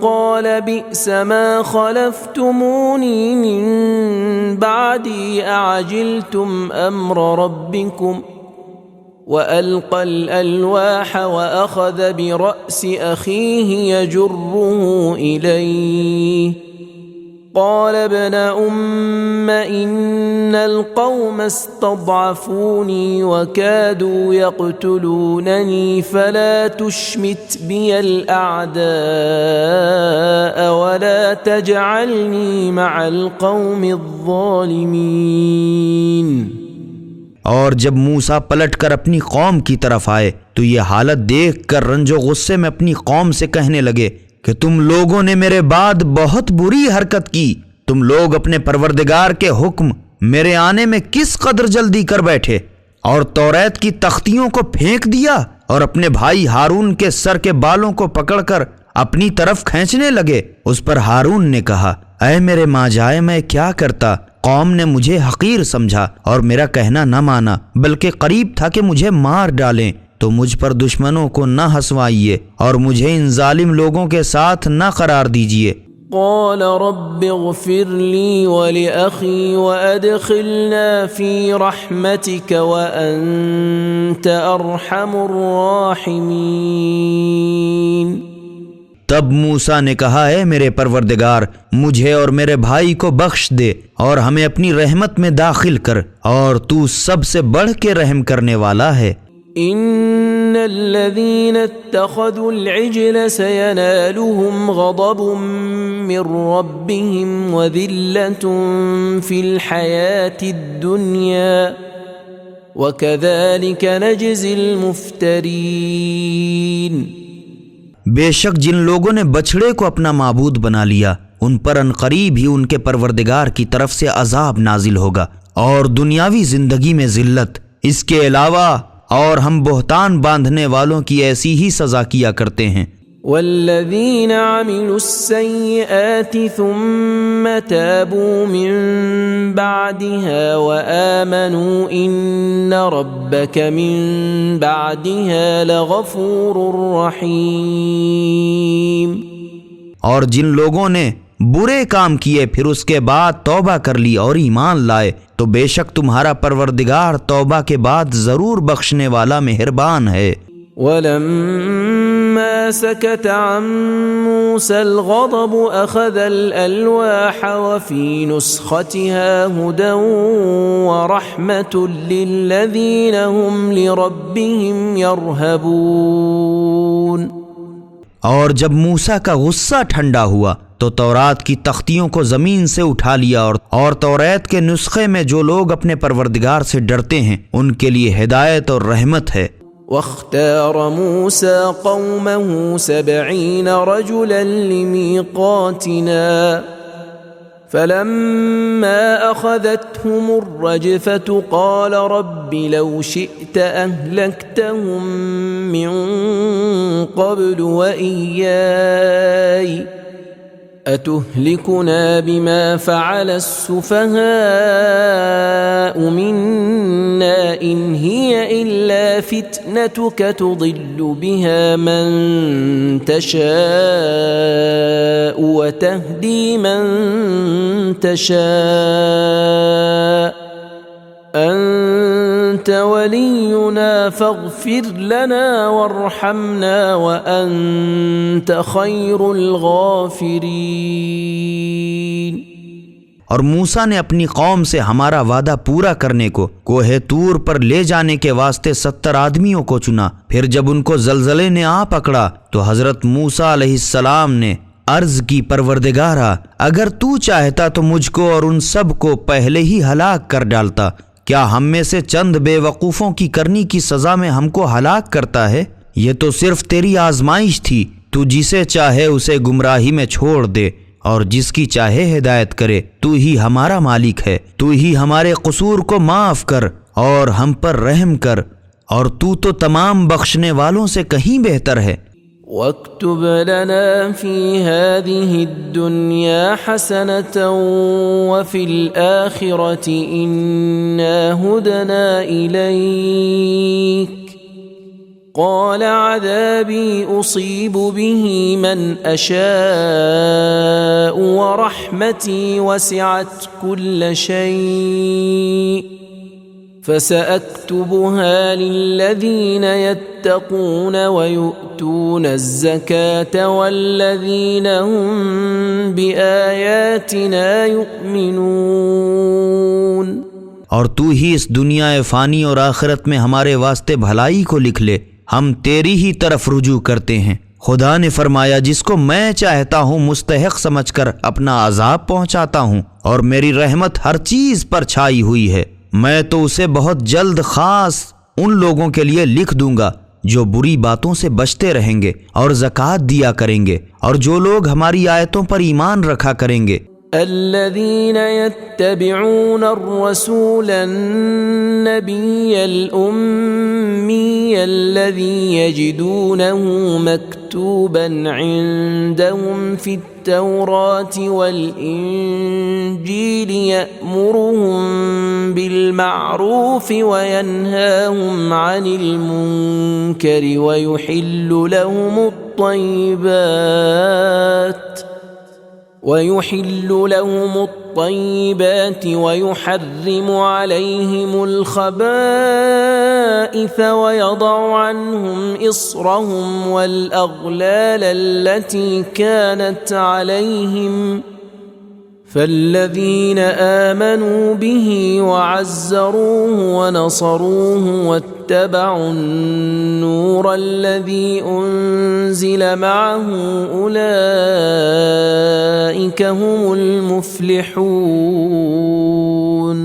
قال بئس ما خلفتموني من بعدي أعجلتم أمر ربكم وألقى الألواح وأخذ برأس أخيه يجره إليه قال ابن أم إن القوم استضعفوني وكادوا يقتلونني فلا تشمت بي الأعداء ولا تجعلني مع القوم الظالمين۔ اور جب موسیٰ پلٹ کر اپنی قوم کی طرف آئے تو یہ حالت دیکھ کر رنج و غصے میں اپنی قوم سے کہنے لگے کہ تم لوگوں نے میرے بعد بہت بری حرکت کی، تم لوگ اپنے پروردگار کے حکم میرے آنے میں کس قدر جلدی کر بیٹھے، اور توریت کی تختیوں کو پھینک دیا اور اپنے بھائی ہارون کے سر کے بالوں کو پکڑ کر اپنی طرف کھینچنے لگے۔ اس پر ہارون نے کہا، اے میرے ماں جائے، میں کیا کرتا؟ قوم نے مجھے حقیر سمجھا اور میرا کہنا نہ مانا، بلکہ قریب تھا کہ مجھے مار ڈالیں۔ تو مجھ پر دشمنوں کو نہ ہنسوائیے اور مجھے ان ظالم لوگوں کے ساتھ نہ قرار دیجیے۔ قال رب اغفر لي ولأخي وأدخلنا في رحمتك وأنت أرحم الراحمين۔ تب موسیٰ نے کہا، اے میرے پروردگار، مجھے اور میرے بھائی کو بخش دے اور ہمیں اپنی رحمت میں داخل کر، اور تو سب سے بڑھ کے رحم کرنے والا ہے۔ ان الذين اتخذوا العجل سينالهم غضب من ربهم وذلة في الحياة الدنيا وكذلك نجزي المفترين۔ بے شک جن لوگوں نے بچھڑے کو اپنا معبود بنا لیا، ان پر عنقریب ہی ان کے پروردگار کی طرف سے عذاب نازل ہوگا اور دنیاوی زندگی میں ذلت۔ اس کے علاوہ اور ہم بہتان باندھنے والوں کی ایسی ہی سزا کیا کرتے ہیں۔ والذین عملوا السیئات ثم تابوا من بعدها وآمنوا ان ربک من بعدها لغفور رحیم۔ اور جن لوگوں نے برے کام کیے پھر اس کے بعد توبہ کر لی اور ایمان لائے، تو بے شک تمہارا پروردگار توبہ کے بعد ضرور بخشنے والا مہربان ہے۔ وَلَمَّا سَكَتَ عَن مُوسَى الْغَضَبُ أَخَذَ الْأَلْوَاحَ وَفِي نُسْخَتِهَا هُدًى وَرَحْمَةٌ لِّلَّذِينَ هُمْ لِرَبِّهِمْ يَرْهَبُونَ۔ اور جب موسیٰ کا غصہ ٹھنڈا ہوا تو تورات کی تختیوں کو زمین سے اٹھا لیا، اور توریت کے نسخے میں جو لوگ اپنے پروردگار سے ڈرتے ہیں ان کے لیے ہدایت اور رحمت ہے۔ واختار موسى قومه 70 رجلا لميقاتنا فلما أخذتهم الرجفة قال رب لو شئت أهلكتهم من قبل وإياي أتهلكنا بما فعل السفهاء منا إن هي إلا فتنتك تضل بها من تشاء وتهدي من تشاء أنت ولينا فاغفر لنا وارحمنا وأنت خير الغافرين۔ اور موسیٰ نے اپنی قوم سے ہمارا وعدہ پورا کرنے کو کوہ طور پر لے جانے کے واسطے 70 آدمیوں کو چنا۔ پھر جب ان کو زلزلے نے آ پکڑا تو حضرت موسیٰ علیہ السلام نے عرض کی، پروردگارا اگر تو چاہتا تو مجھ کو اور ان سب کو پہلے ہی ہلاک کر ڈالتا۔ کیا ہم میں سے چند بے وقوفوں کی کرنی کی سزا میں ہم کو ہلاک کرتا ہے؟ یہ تو صرف تیری آزمائش تھی، تو جسے چاہے اسے گمراہی میں چھوڑ دے اور جس کی چاہے ہدایت کرے۔ تو ہی ہمارا مالک ہے، تو ہی ہمارے قصور کو معاف کر اور ہم پر رحم کر، اور تو تمام بخشنے والوں سے کہیں بہتر ہے۔ واكتب لنا في هذه الدنيا حسنة وفي الآخرة إنا هدنا إليك قال عذابي أصيب به من أشاء ورحمتي وسعت كل شيء فسأكتبها للذين يتقون ويؤتون الزكاة والذين هم بآياتنا يؤمنون۔ اور تو ہی اس دنیا فانی اور آخرت میں ہمارے واسطے بھلائی کو لکھ لے، ہم تیری ہی طرف رجوع کرتے ہیں۔ خدا نے فرمایا، جس کو میں چاہتا ہوں مستحق سمجھ کر اپنا عذاب پہنچاتا ہوں، اور میری رحمت ہر چیز پر چھائی ہوئی ہے۔ میں تو اسے بہت جلد خاص ان لوگوں کے لیے لکھ دوں گا جو بری باتوں سے بچتے رہیں گے اور زکوٰۃ دیا کریں گے، اور جو لوگ ہماری آیتوں پر ایمان رکھا کریں گے۔ الذين يتبعون الرسول النبي الأمي الذي يجدونه مكتوبا عندهم في التوراة والإنجيل يأمرهم بالمعروف وينهاهم عن المنكر ويحل لهم الطيبات ويحرم عليهم الخبائث ويضع عنهم إصرهم والأغلال التي كانت عليهم فالذين آمنوا به وعزروه ونصروه واتبعوا النور الذي أنزل معه أولئك هم المفلحون.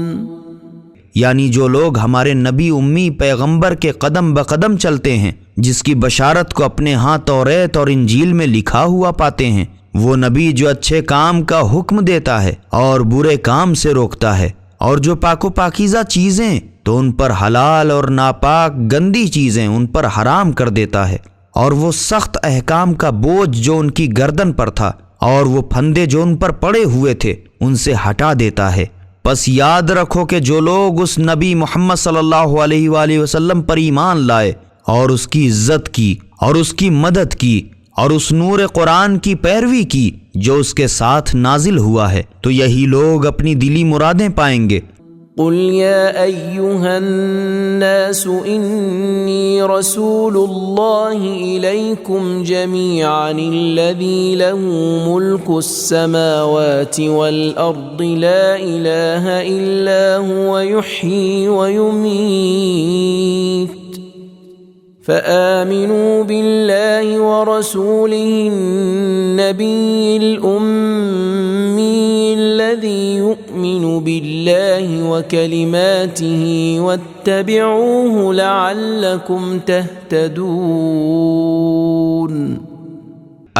یعنی جو لوگ ہمارے نبی امی پیغمبر کے قدم بقدم چلتے ہیں، جس کی بشارت کو اپنے ہاں توریت اور انجیل میں لکھا ہوا پاتے ہیں، وہ نبی جو اچھے کام کا حکم دیتا ہے اور برے کام سے روکتا ہے، اور جو پاک و پاکیزہ چیزیں تو ان پر حلال اور ناپاک گندی چیزیں ان پر حرام کر دیتا ہے، اور وہ سخت احکام کا بوجھ جو ان کی گردن پر تھا اور وہ پھندے جو ان پر پڑے ہوئے تھے ان سے ہٹا دیتا ہے۔ پس یاد رکھو کہ جو لوگ اس نبی محمد صلی اللہ علیہ وآلہ وسلم پر ایمان لائے اور اس کی عزت کی اور اس کی مدد کی اور اس نور قرآن کی پیروی کی جو اس کے ساتھ نازل ہوا ہے، تو یہی لوگ اپنی دلی مرادیں پائیں گے۔ قل يا أيها الناس إني رسول الله إليكم جميعا الذي له ملك السماوات والأرض لا إله إلا هو يحيي ويميت فآمنوا بالله ورسوله النبي الأمي الذي يؤمن بالله وكلماته واتبعوه لعلكم تهتدون۔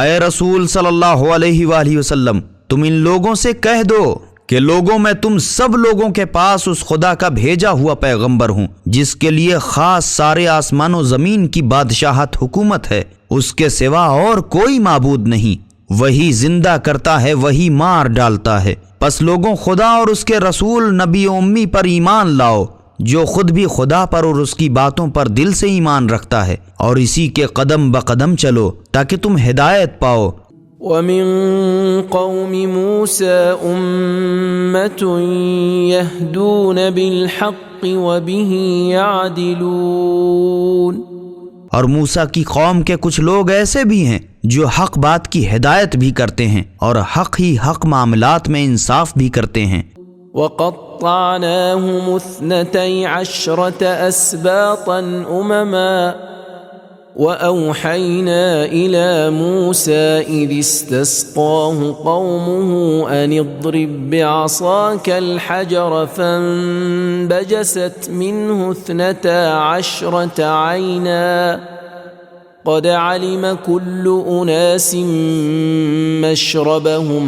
اے رسول صلی اللہ علیہ وآلہ وسلم، تم ان لوگوں سے کہہ دو کہ لوگوں میں تم سب لوگوں کے پاس اس خدا کا بھیجا ہوا پیغمبر ہوں جس کے لیے خاص سارے آسمان و زمین کی بادشاہت حکومت ہے، اس کے سوا اور کوئی معبود نہیں، وہی زندہ کرتا ہے، وہی مار ڈالتا ہے۔ پس لوگوں خدا اور اس کے رسول نبی امی پر ایمان لاؤ جو خود بھی خدا پر اور اس کی باتوں پر دل سے ایمان رکھتا ہے، اور اسی کے قدم بقدم چلو تاکہ تم ہدایت پاؤ۔ ومن قوم موسى أمة يهدون بالحق وبه يعدلون۔ اور موسیٰ کی قوم کے کچھ لوگ ایسے بھی ہیں جو حق بات کی ہدایت بھی کرتے ہیں اور حق ہی حق معاملات میں انصاف بھی کرتے ہیں۔ وقطعناهم 12 أسباطا أمما وأوحينا إلى موسى إذ استسقاه قومه أن اضرب بعصاك الحجر فانبجست منه 12 عينا قد علم كل أناس مشربهم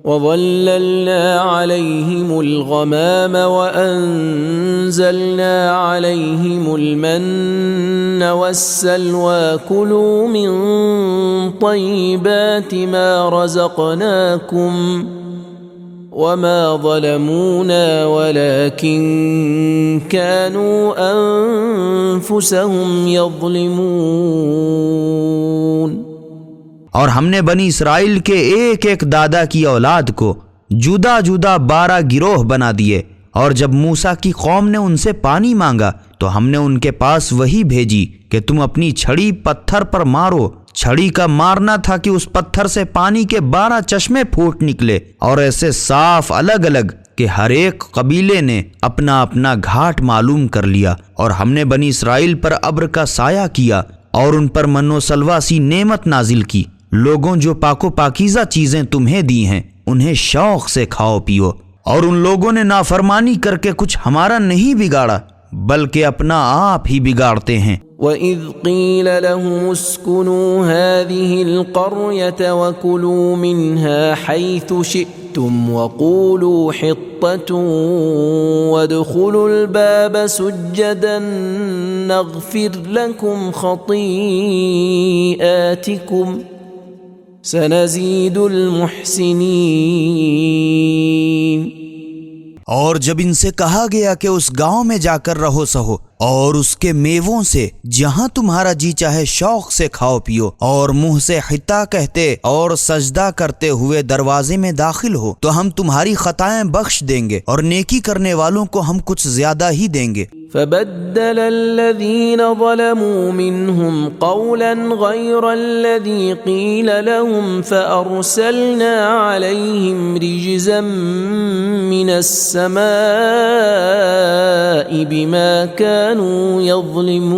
وظللنا عليهم الغمام وأنزلنا عليهم المن والسلوى كلوا من طيبات ما رزقناكم وما ظلمونا ولكن كانوا أنفسهم يظلمون۔ اور ہم نے بنی اسرائیل کے ایک ایک دادا کی اولاد کو جدا جدا 12 گروہ بنا دیے، اور جب موسیٰ کی قوم نے ان سے پانی مانگا تو ہم نے ان کے پاس وہی بھیجی کہ تم اپنی چھڑی پتھر پر مارو۔ چھڑی کا مارنا تھا کہ اس پتھر سے پانی کے 12 چشمے پھوٹ نکلے، اور ایسے صاف الگ الگ کہ ہر ایک قبیلے نے اپنا اپنا گھاٹ معلوم کر لیا۔ اور ہم نے بنی اسرائیل پر ابر کا سایہ کیا اور ان پر من و سلوہ سی نعمت نازل کی۔ لوگوں جو پاک و پاکیزہ چیزیں تمہیں دی ہیں انہیں شوق سے کھاؤ پیو، اور ان لوگوں نے نافرمانی کر کے کچھ ہمارا نہیں بگاڑا بلکہ اپنا آپ ہی بگاڑتے ہیں۔ وَإِذْ قِيلَ لَهُمُ اسْكُنُوا هَٰذِهِ الْقَرْيَةَ وَكُلُوا مِنْهَا حَيْثُ شِئْتُمْ وَقُولُوا حِطَّةٌ وَادْخُلُوا الْبَابَ سُجَّدًا نَغْفِرْ لَكُمْ خَطِيئَاتِكُمْ سَنَزِيدُ الْمُحْسِنِينَ۔ اور جب ان سے کہا گیا کہ اس گاؤں میں جا کر رہو سہو اور اس کے میووں سے جہاں تمہارا جی چاہے شوق سے کھاؤ پیو، اور منہ سے حتا کہتے اور سجدہ کرتے ہوئے دروازے میں داخل ہو تو ہم تمہاری خطائیں بخش دیں گے اور نیکی کرنے والوں کو ہم کچھ زیادہ ہی دیں گے۔ فبدل الذين ظلموا منهم قولا غير الذي قيل لهم فأرسلنا عليهم رجزا من السماء بما كانوا يظلمون۔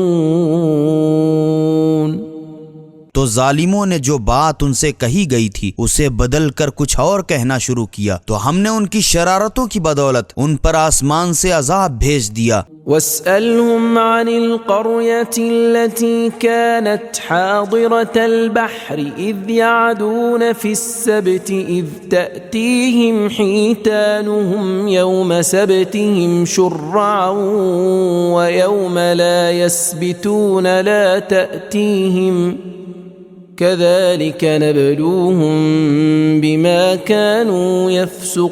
تو ظالموں نے جو بات ان سے کہی گئی تھی اسے بدل کر کچھ اور کہنا شروع کیا تو ہم نے ان کی شرارتوں کی بدولت ان پر آسمان سے عذاب بھیج دیا۔ واسألهم عن القرية التي كانت حاضرة البحر إذ يعدون في السبت إذ تأتيهم حيتانهم يوم سبتهم شرعا ويوم لا يسبتون لا تأتيهم كذلك نبلوهم بما كانوا يفسقون۔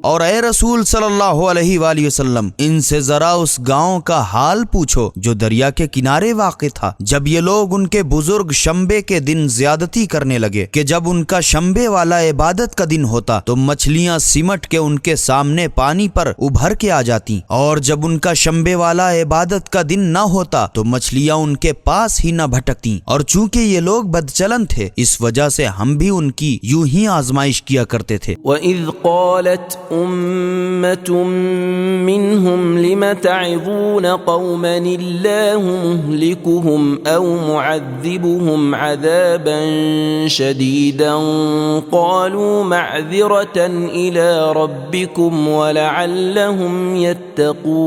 اور اے رسول صلی اللہ علیہ وآلہ وسلم ان سے ذرا اس گاؤں کا حال پوچھو جو دریا کے کنارے واقع تھا، جب یہ لوگ ان کے بزرگ شنبے کے دن زیادتی کرنے لگے کہ جب ان کا شنبے والا عبادت کا دن ہوتا تو مچھلیاں سمٹ کے ان کے سامنے پانی پر ابھر کے آ جاتی، اور جب ان کا شنبے والا عبادت کا دن نہ ہوتا تو مچھلیاں ان کے پاس ہی نہ بھٹکتی، اور چونکہ یہ لوگ بدچلن تھے اس وجہ سے ہم بھی ان کی یوں ہی آزمائش کیا کرتے تھے۔ وَإِذْ قَالَتْ أُمَّةٌ مِّنْهُمْ لِمَ تَعِظُونَ قَوْمًا اللَّهُ مُهْلِكُهُمْ أَوْ مُعَذِّبُهُمْ عَذَابًا شَدِيدًا قَالُوا مَعْذِرَةً إِلَى رَبِّكُمْ وَلَعَلَّهُمْ يَتَّقُونَ۔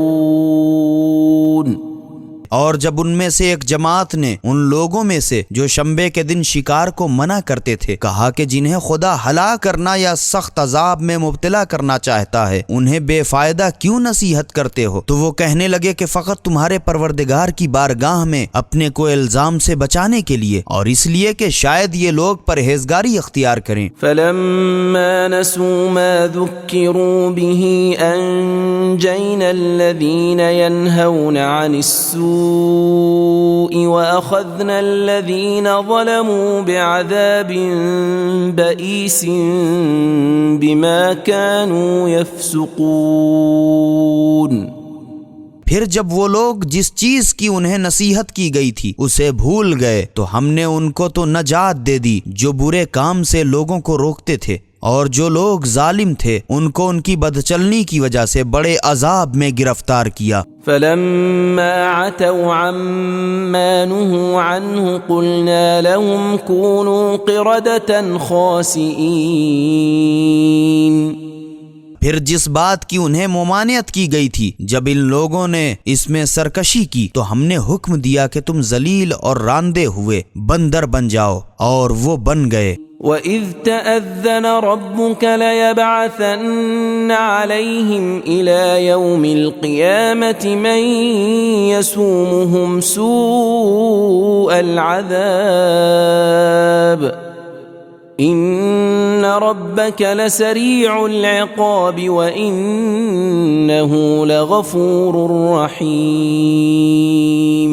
اور جب ان میں سے ایک جماعت نے ان لوگوں میں سے جو شنبے کے دن شکار کو منع کرتے تھے کہا کہ جنہیں خدا ہلاک کرنا یا سخت عذاب میں مبتلا کرنا چاہتا ہے انہیں بے فائدہ کیوں نصیحت کرتے ہو، تو وہ کہنے لگے کہ فقط تمہارے پروردگار کی بارگاہ میں اپنے کو الزام سے بچانے کے لیے اور اس لیے کہ شاید یہ لوگ پرہیزگاری اختیار کریں۔ فَلَمَّا نَسُوا مَا ذُكِّرُوا بِهِ أَنجَيْنَا الَّذِينَ يَنْهَوْنَ عَنِ السُّوءِ وَأَخَذْنَا الَّذِينَ ظَلَمُوا بِعَذَابٍ بَئِيسٍ بِمَا كَانُوا يَفْسُقُونَ۔ پھر جب وہ لوگ جس چیز کی انہیں نصیحت کی گئی تھی اسے بھول گئے تو ہم نے ان کو تو نجات دے دی جو برے کام سے لوگوں کو روکتے تھے، اور جو لوگ ظالم تھے ان کو ان کی بدچلنی کی وجہ سے بڑے عذاب میں گرفتار کیا۔ فَلَمَّا عَتَوْا عَمَّا نُهُوا عَنْهُ قُلْنَا لَهُمْ كُونُوا قِرَدَةً خَاسِئِينَ۔ پھر جس بات کی انہیں ممانعت کی گئی تھی جب ان لوگوں نے اس میں سرکشی کی تو ہم نے حکم دیا کہ تم ذلیل اور راندے ہوئے بندر بن جاؤ، اور وہ بن گئے۔ وَإِذْ تَأَذَّنَ رَبُّكَ لَيَبْعَثَنَّ عَلَيْهِمْ إِلَى يَوْمِ الْقِيَامَةِ مَنْ يَسُومُهُمْ سُوءَ الْعَذَابِ إِنَّ رَبَّكَ لَسَرِيعُ الْعِقَابِ وَإِنَّهُ لَغَفُورٌ رَحِيمٌ۔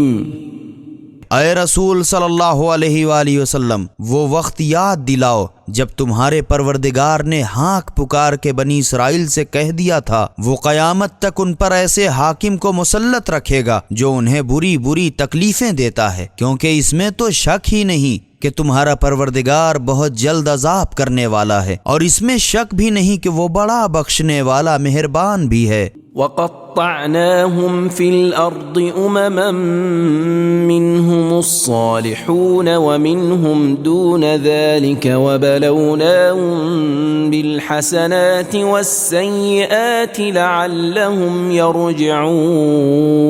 اے رسول صلی اللہ علیہ وآلہ وسلم وہ وقت یاد دلاؤ جب تمہارے پروردگار نے ہانک پکار کے بنی اسرائیل سے کہہ دیا تھا وہ قیامت تک ان پر ایسے حاکم کو مسلط رکھے گا جو انہیں بری بری تکلیفیں دیتا ہے، کیونکہ اس میں تو شک ہی نہیں کہ تمہارا پروردگار بہت جلد عذاب کرنے والا ہے، اور اس میں شک بھی نہیں کہ وہ بڑا بخشنے والا مہربان بھی ہے۔ وقطعناهم في الأرض أمما منهم الصالحون ومنهم دون ذلك وبلوناهم بالحسنات والسيئات لعلهم يرجعون۔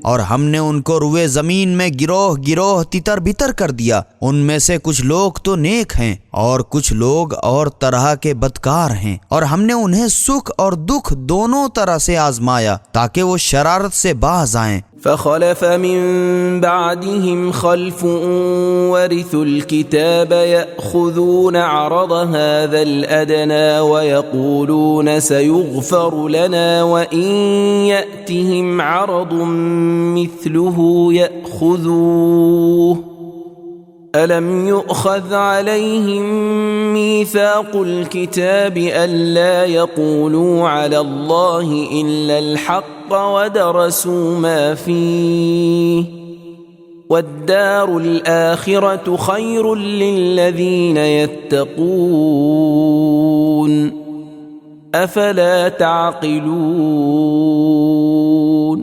اور ہم نے ان کو روئے زمین میں گروہ گروہ تتر بتر کر دیا، ان میں سے کچھ لوگ تو نیک ہیں اور کچھ لوگ اور طرح کے بدکار ہیں، اور ہم نے انہیں سکھ اور دکھ دونوں طرح سے آزمایا تاکہ وہ شرارت سے باز آئیں۔ فخلف من بعدهم خلف ورثوا الكتاب يأخذون عرض هذا الأدنى ويقولون سيغفر لنا وإن يأتهم عرض مثله يأخذوه ألم يؤخذ عليهم ميثاق الكتاب ألا يقولوا على الله إلا الحق ودرسوا ما فيه والدار الآخرة خير للذين يتقون أفلا تعقلون۔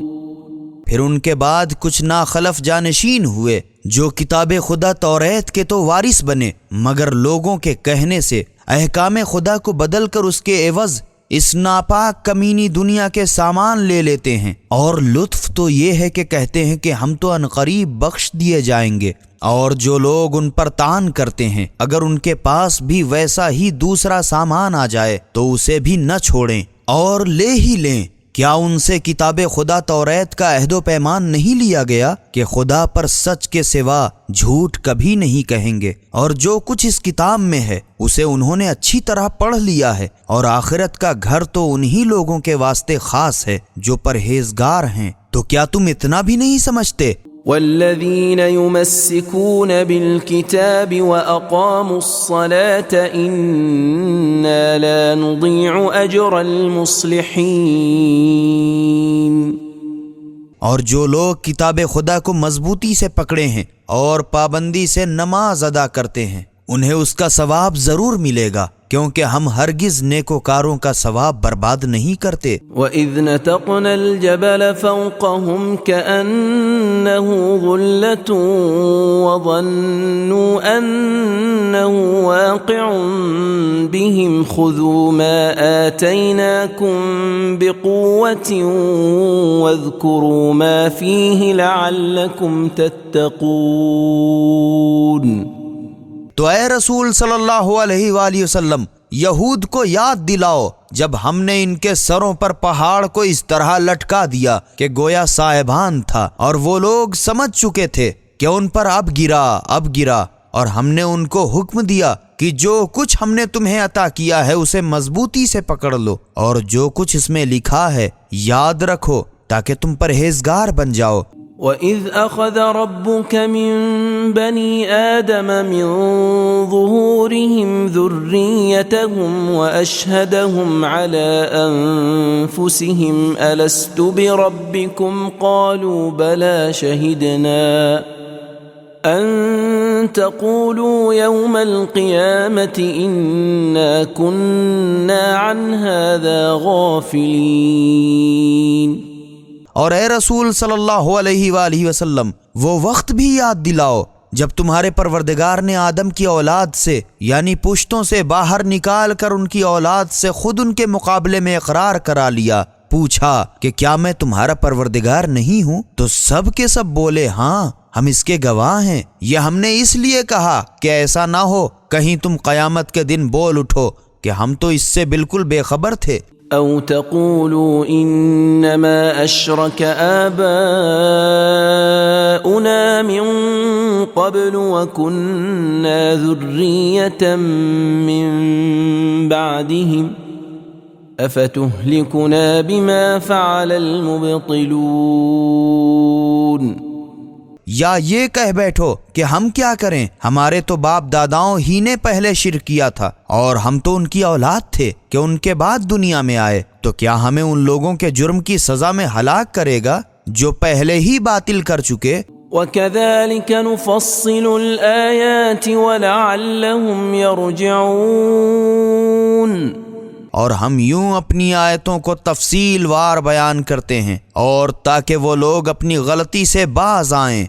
پھر ان کے بعد کچھ ناخلف جانشین ہوئے جو کتاب خدا توریت کے تو وارث بنے، مگر لوگوں کے کہنے سے احکام خدا کو بدل کر اس کے عوض اس ناپاک کمینی دنیا کے سامان لے لیتے ہیں، اور لطف تو یہ ہے کہ کہتے ہیں کہ ہم تو عنقریب بخش دیے جائیں گے، اور جو لوگ ان پر طعن کرتے ہیں اگر ان کے پاس بھی ویسا ہی دوسرا سامان آ جائے تو اسے بھی نہ چھوڑیں اور لے ہی لیں۔ کیا ان سے کتاب خدا توریت کا عہد و پیمان نہیں لیا گیا کہ خدا پر سچ کے سوا جھوٹ کبھی نہیں کہیں گے، اور جو کچھ اس کتاب میں ہے اسے انہوں نے اچھی طرح پڑھ لیا ہے، اور آخرت کا گھر تو انہی لوگوں کے واسطے خاص ہے جو پرہیزگار ہیں۔ تو کیا تم اتنا بھی نہیں سمجھتے؟ والذين يمسكون بالكتاب وأقاموا الصلاة إنا لا نضيع أجر المصلحين۔ اور جو لوگ کتاب خدا کو مضبوطی سے پکڑے ہیں اور پابندی سے نماز ادا کرتے ہیں انہیں اس کا ثواب ضرور ملے گا، کیونکہ ہم ہرگز نیکوکاروں کا ثواب برباد نہیں کرتے۔ وَإِذْ نَتَقْنَا الْجَبَلَ فَوْقَهُمْ كَأَنَّهُ ظُلَّةٌ وَظَنُّوا أَنَّهُ وَاقِعٌ بِهِمْ خُذُوا مَا آتَيْنَاكُمْ بِقُوَّةٍ وَاذْكُرُوا مَا فِيهِ لَعَلَّكُمْ تَتَّقُونَ۔ تو اے رسول صلی اللہ علیہ وآلہ وسلم، یہود کو یاد دلاؤ جب ہم نے ان کے سروں پر پہاڑ کو اس طرح لٹکا دیا کہ گویا سائبان تھا، اور وہ لوگ سمجھ چکے تھے کہ ان پر اب گرا، اور ہم نے ان کو حکم دیا کہ جو کچھ ہم نے تمہیں عطا کیا ہے اسے مضبوطی سے پکڑ لو، اور جو کچھ اس میں لکھا ہے یاد رکھو تاکہ تم پرہیزگار بن جاؤ۔ وَإِذْ أَخَذَ رَبُّكَ مِنْ بَنِي آدَمَ مِنْ ظُهُورِهِمْ ذُرِّيَّتَهُمْ وَأَشْهَدَهُمْ عَلَىٰ أَنفُسِهِمْ أَلَسْتُ بِرَبِّكُمْ قَالُوا بَلَىٰ شَهِدْنَا أَن تَقُولُوا يَوْمَ الْقِيَامَةِ إِنَّا كُنَّا عَنْ هَذَا غَافِلِينَ۔ اور اے رسول صلی اللہ علیہ وآلہ وسلم، وہ وقت بھی یاد دلاؤ جب تمہارے پروردگار نے آدم کی اولاد سے یعنی پشتوں سے باہر نکال کر ان کی اولاد سے خود ان کے مقابلے میں اقرار کرا لیا، پوچھا کہ کیا میں تمہارا پروردگار نہیں ہوں؟ تو سب کے سب بولے ہاں ہم اس کے گواہ ہیں۔ یہ ہم نے اس لیے کہا کہ ایسا نہ ہو کہیں تم قیامت کے دن بول اٹھو کہ ہم تو اس سے بالکل بے خبر تھے۔ أو تقولوا إنما أشرك آباؤنا من قبل وكنا ذرية من بعدهم أفتهلكنا بما فعل المبطلون۔ یا یہ کہہ بیٹھو کہ ہم کیا کریں، ہمارے تو باپ داداؤں ہی نے پہلے شرک کیا تھا اور ہم تو ان کی اولاد تھے کہ ان کے بعد دنیا میں آئے، تو کیا ہمیں ان لوگوں کے جرم کی سزا میں ہلاک کرے گا جو پہلے ہی باطل کر چکے؟ وَكَذَلِكَ نُفَصِّلُ الْآيَاتِ وَلَعَلَّهُمْ يَرْجِعُونَ۔ اور ہم یوں اپنی آیتوں کو تفصیل وار بیان کرتے ہیں اور تاکہ وہ لوگ اپنی غلطی سے باز آئیں۔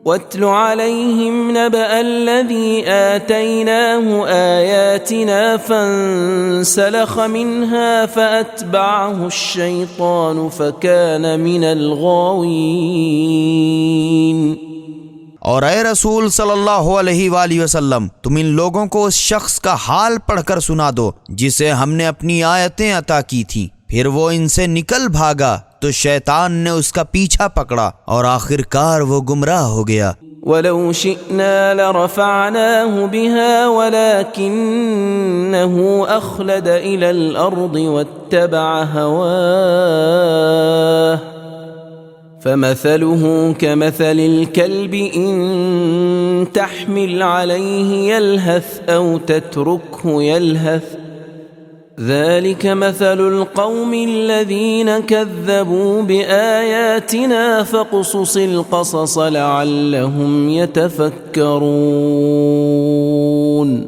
واتل عليهم نبأ الذي آتيناه آياتنا فانسلخ منها فأتبعه الشيطان فكان من الغاوين۔ اور اے رسول صلی اللہ علیہ وآلہ وسلم، تم ان لوگوں کو اس شخص کا حال پڑھ کر سنا دو جسے ہم نے اپنی آیتیں عطا کی تھیں، پھر وہ ان سے نکل بھاگا تو شیطان نے اس کا پیچھا پکڑا اور آخر کار وہ گمراہ ہو گیا۔ وَلَوْ شِئْنَا لَرَفَعْنَاهُ بِهَا وَلَكِنَّهُ أَخْلَدَ إِلَى الْأَرْضِ وَاتَّبَعَ هَوَاهُ فَمَثَلُهُ كَمَثَلِ الْكَلْبِ إِن تَحْمِلْ عَلَيْهِ يَلْهَثْ أَوْ تَتْرُكْهُ يَلْهَث ذلك مثل القوم الذين كذبوا بآياتنا فقصص القصص لعلهم يتفكرون۔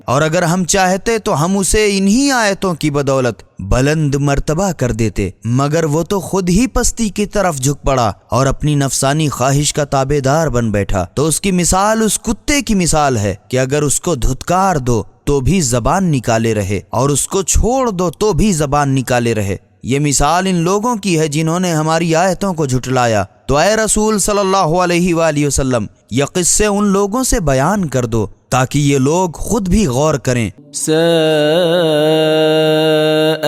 اور اگر ہم چاہتے تو ہم اسے انہی آیتوں کی بدولت بلند مرتبہ کر دیتے، مگر وہ تو خود ہی پستی کی طرف جھک پڑا اور اپنی نفسانی خواہش کا تابع دار بن بیٹھا، تو اس کی مثال اس کتے کی مثال ہے کہ اگر اس کو دھتکار دو تو بھی زبان نکالے رہے اور اس کو چھوڑ دو تو بھی زبان نکالے رہے۔ یہ مثال ان لوگوں کی ہے جنہوں نے ہماری آیتوں کو جھٹلایا۔ تو اے رسول صلی اللہ علیہ وآلہ وسلم، یہ قصے ان لوگوں سے بیان کر دو تاکہ یہ لوگ خود بھی غور کریں۔ ساء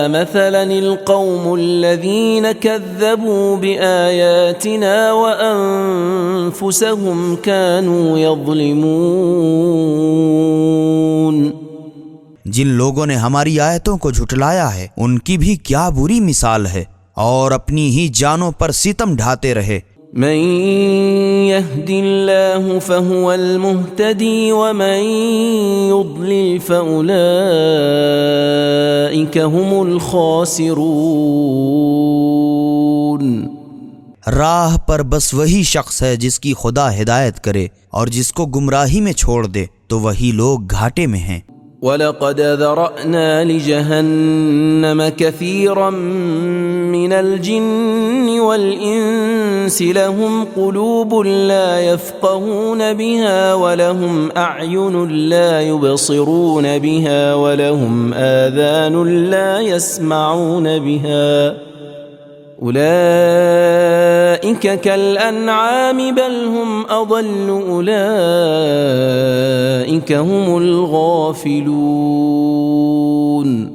مثلا القوم الذين كذبوا بآياتنا وأنفسهم كانوا يظلمون۔ جن لوگوں نے ہماری آیتوں کو جھٹلایا ہے ان کی بھی کیا بری مثال ہے، اور اپنی ہی جانوں پر ستم ڈھاتے رہے۔ من يهد الله فهو المهتدي ومن يضلل فأولئك هم الخاسرون۔ راہ پر بس وہی شخص ہے جس کی خدا ہدایت کرے، اور جس کو گمراہی میں چھوڑ دے تو وہی لوگ گھاٹے میں ہیں۔ وَلَقَدْ ذَرَأْنَا لِجَهَنَّمَ كَثِيرًا مِنَ الْجِنِّ وَالْإِنسِ لَهُمْ قُلُوبٌ لَا يَفْقَهُونَ بِهَا وَلَهُمْ أَعْيُنٌ لَا يُبْصِرُونَ بِهَا وَلَهُمْ آذَانٌ لَا يَسْمَعُونَ بِهَا أولئك كالأنعام بل هم أضل أولئك هم الغافلون۔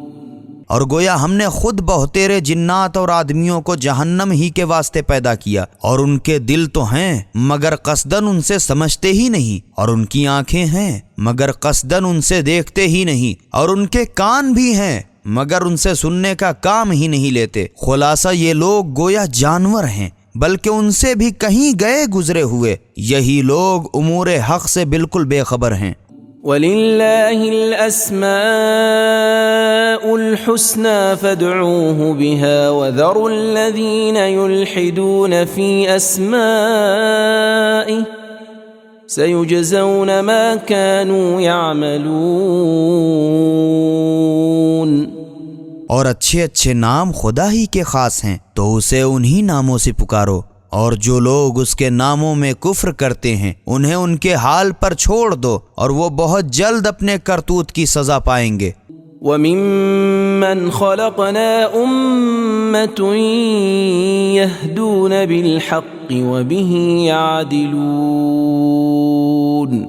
اور گویا ہم نے خود بہتیرے جنات اور آدمیوں کو جہنم ہی کے واسطے پیدا کیا، اور ان کے دل تو ہیں مگر قصدن ان سے سمجھتے ہی نہیں، اور ان کی آنکھیں ہیں مگر قصدن ان سے دیکھتے ہی نہیں، اور ان کے کان بھی ہیں مگر ان سے سننے کا کام ہی نہیں لیتے۔ خلاصہ یہ لوگ گویا جانور ہیں، بلکہ ان سے بھی کہیں گئے گزرے ہوئے۔ یہی لوگ امور حق سے بالکل بے خبر ہیں۔ وَلِلَّهِ الْأَسْمَاءُ الْحُسْنَى فَادْعُوهُ بِهَا وَذَرُوا الَّذِينَ يُلْحِدُونَ فِي أَسْمَائِهِ سَيُجْزَوْنَ مَا كَانُوا يَعْمَلُونَ۔ اور اچھے اچھے نام خدا ہی کے خاص ہیں، تو اسے انہی ناموں سے پکارو، اور جو لوگ اس کے ناموں میں کفر کرتے ہیں انہیں ان کے حال پر چھوڑ دو، اور وہ بہت جلد اپنے کرتوت کی سزا پائیں گے۔ وَمِمَّنْ خَلَقْنَا أُمَّةٌ يَهْدُونَ بِالْحَقِّ وَبِهِ يَعْدِلُونَ۔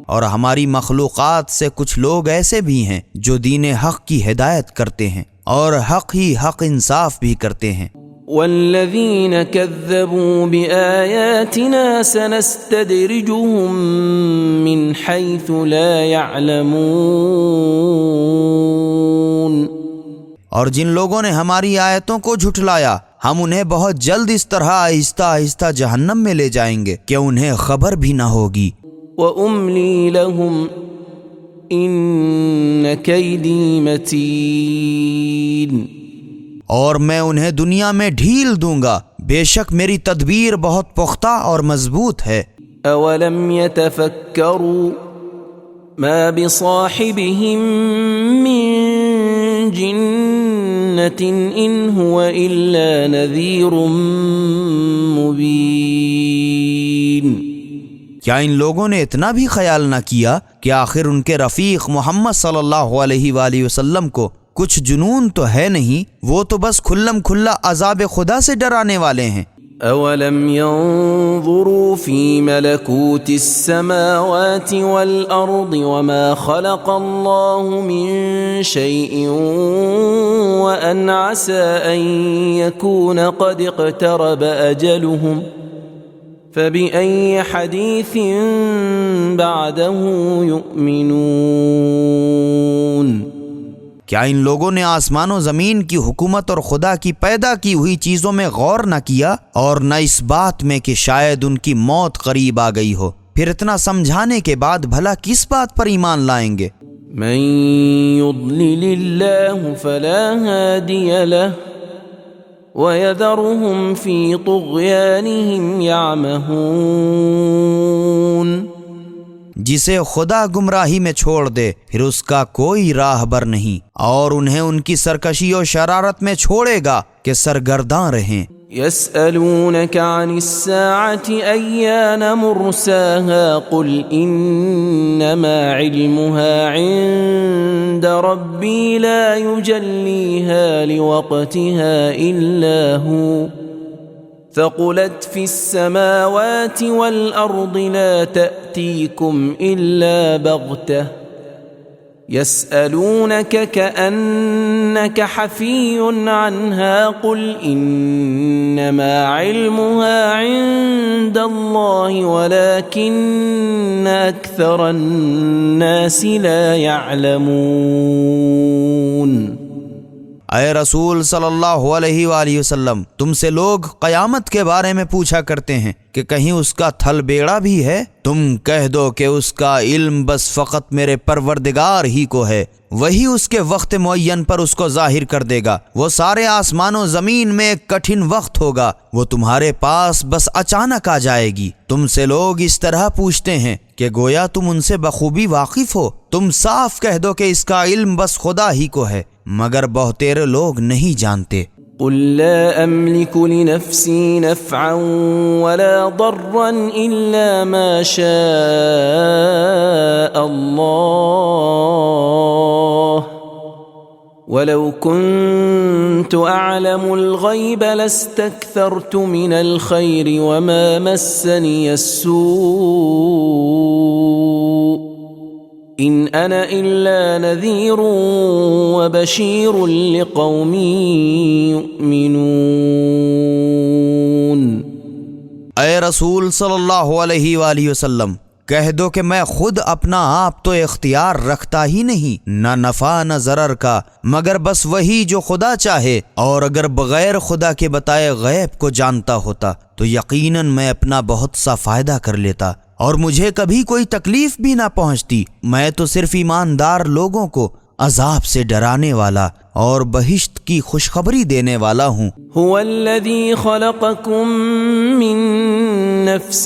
اور ہماری مخلوقات سے کچھ لوگ ایسے بھی ہیں جو دین حق کی ہدایت کرتے ہیں اور حق ہی حق انصاف بھی کرتے ہیں۔ والذین کذبوا بآیاتنا سنستدرجهم من حیث لا يعلمون۔ اور جن لوگوں نے ہماری آیتوں کو جھٹلایا ہم انہیں بہت جلد اس طرح آہستہ آہستہ جہنم میں لے جائیں گے کہ انہیں خبر بھی نہ ہوگی۔ وَأُمْلِي لَهُمْ إِنَّ كَيْدِي مَتِينٌ۔ اور میں انہیں دنیا میں ڈھیل دوں گا، بے شک میری تدبیر بہت پختہ اور مضبوط ہے۔ أَوَلَمْ يَتَفَكَّرُوا مَا بِصَاحِبِهِم مِّن جنة إن هو إلا نذير مبين۔ کیا ان لوگوں نے اتنا بھی خیال نہ کیا کہ آخر ان کے رفیق محمد صلی اللہ علیہ وآلہ وسلم کو کچھ جنون تو ہے نہیں، وہ تو بس کھلم کھلا عذاب خدا سے ڈرانے والے ہیں۔ أولم ينظروا في ملكوت السماوات والأرض وما خلق الله من شيء وأن عسى أن يكون قد اقترب أجلهم فبأي حديث بعده يؤمنون۔ کیا ان لوگوں نے آسمان و زمین کی حکومت اور خدا کی پیدا کی ہوئی چیزوں میں غور نہ کیا اور نہ اس بات میں کہ شاید ان کی موت قریب آ گئی ہو؟ پھر اتنا سمجھانے کے بعد بھلا کس بات پر ایمان لائیں گے؟ من يضلل الله فلا هادي له ويذرهم في طغيانهم يعمهون۔ جسے خدا گمراہی میں چھوڑ دے پھر اس کا کوئی راہبر نہیں، اور انہیں ان کی سرکشی و شرارت میں چھوڑے گا کہ سرگرداں رہیں۔ يسألونك عن الساعة أيان مرساها قل إنما علمها عند ربي لا يجليها لوقتها إلا هو ثقلت في السماوات والأرض لا تأتيكم إلا بغتة يسألونك كأنك حفي عنها قل إنما علمها عند الله ولكن أكثر الناس لا يعلمون۔ اے رسول صلی اللہ علیہ وآلہ وسلم، تم سے لوگ قیامت کے بارے میں پوچھا کرتے ہیں کہ کہیں اس کا تھل بیڑا بھی ہے؟ تم کہہ دو کہ اس کا علم بس فقط میرے پروردگار ہی کو ہے، وہی اس کے وقت معین پر اس کو ظاہر کر دے گا۔ وہ سارے آسمان و زمین میں ایک کٹھن وقت ہوگا، وہ تمہارے پاس بس اچانک آ جائے گی۔ تم سے لوگ اس طرح پوچھتے ہیں کہ گویا تم ان سے بخوبی واقف ہو۔ تم صاف کہہ دو کہ اس کا علم بس خدا ہی کو ہے، مگر بہتیرے لوگ نہیں جانتے۔ قل لا أملك لنفسي نفعا ولا ضرا إلا ما شاء الله ولو كنت أعلم الغيب لاستكثرت من الخير وما مسني السوء إن أنا إلا نذير وبشير لقوم يؤمنون۔ اے رسول صلی اللہ علیہ وآلہ وسلم، کہہ دو کہ میں خود اپنا آپ تو اختیار رکھتا ہی نہیں، نہ نفع نہ ضرر کا، مگر بس وہی جو خدا چاہے، اور اگر بغیر خدا کے بتائے غیب کو جانتا ہوتا تو یقیناً میں اپنا بہت سا فائدہ کر لیتا اور مجھے کبھی کوئی تکلیف بھی نہ پہنچتی۔ میں تو صرف ایماندار لوگوں کو عذاب سے ڈرانے والا اور بہشت کی خوشخبری دینے والا ہوں۔ هو الذي خلقكم من نفس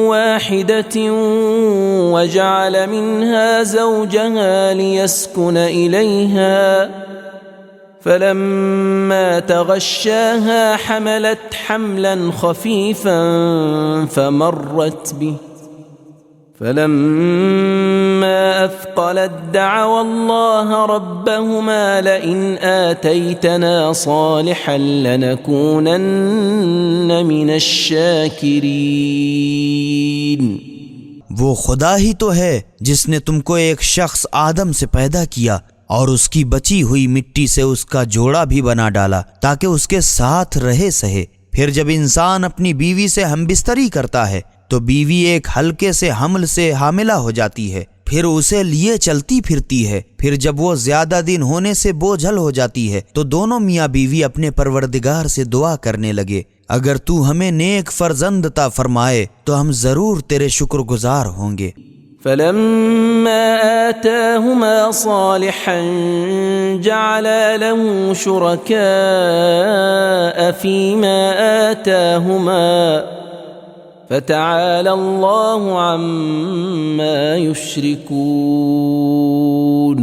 واحدة وجعل منها زوجها ليسكن إليها فلما تغشاها حملت حملا خفيفا فمرت به فلما أثقلت دعوا الله ربهما لئن آتيتنا صالحا لنكونن من الشاكرين۔ وہ خدا ہی تو ہے جس نے تم کو ایک شخص آدم سے پیدا کیا اور اس کی بچی ہوئی مٹی سے اس کا جوڑا بھی بنا ڈالا تاکہ اس کے ساتھ رہے سہے۔ پھر جب انسان اپنی بیوی سے ہم بستری کرتا ہے تو بیوی ایک ہلکے سے حمل سے حاملہ ہو جاتی ہے، پھر اسے لیے چلتی پھرتی ہے، پھر جب وہ زیادہ دن ہونے سے بوجھل ہو جاتی ہے تو دونوں میاں بیوی اپنے پروردگار سے دعا کرنے لگے، اگر تو ہمیں نیک فرزند عطا فرمائے تو ہم ضرور تیرے شکر گزار ہوں گے۔ فلما آتاهما صالحا جعل له شركاء فيما آتاهما فتعالى الله عما يشركون۔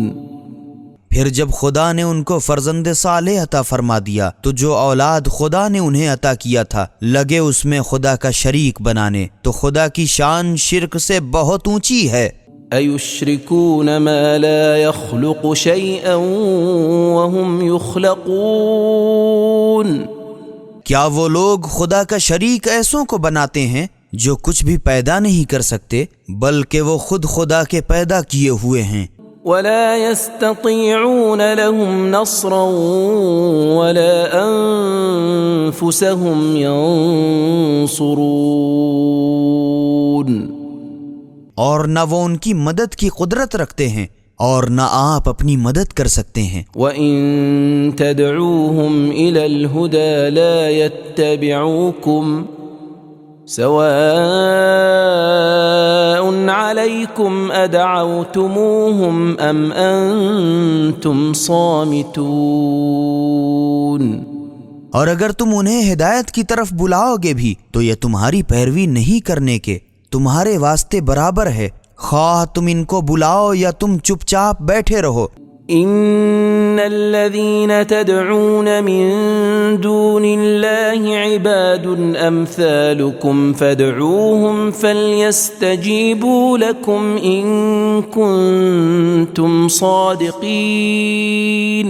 پھر جب خدا نے ان کو فرزند صالح عطا فرما دیا تو جو اولاد خدا نے انہیں عطا کیا تھا لگے اس میں خدا کا شریک بنانے، تو خدا کی شان شرک سے بہت اونچی ہے۔ أَيُشْرِكُونَ مَا لَا يَخْلُقُ شَيْئًا وَهُمْ يُخْلَقُونَ، کیا وہ لوگ خدا کا شریک ایسوں کو بناتے ہیں جو کچھ بھی پیدا نہیں کر سکتے، بلکہ وہ خود خدا کے پیدا کیے ہوئے ہیں۔ وَلَا يَسْتَطِيعُونَ لَهُمْ نَصْرًا وَلَا أَنفُسَهُمْ يَنصُرُونَ، اور نہ وہ ان کی مدد کی قدرت رکھتے ہیں اور نہ آپ اپنی مدد کر سکتے ہیں۔ وَإِن تَدْعُوهُمْ إِلَى الْهُدَى لَا يَتَّبِعُوكُمْ سواء عليكم أدعوتموهم أم أنتم صامتون، اور اگر تم انہیں ہدایت کی طرف بلاؤ گے بھی تو یہ تمہاری پیروی نہیں کرنے کے تمہارے واسطے برابر ہے، خواہ تم ان کو بلاؤ یا تم چپ چاپ بیٹھے رہو۔ ان الذين تدعون من دون الله عباد امثالكم فادعوهم فليستجيبوا لكم ان كنتم صادقين،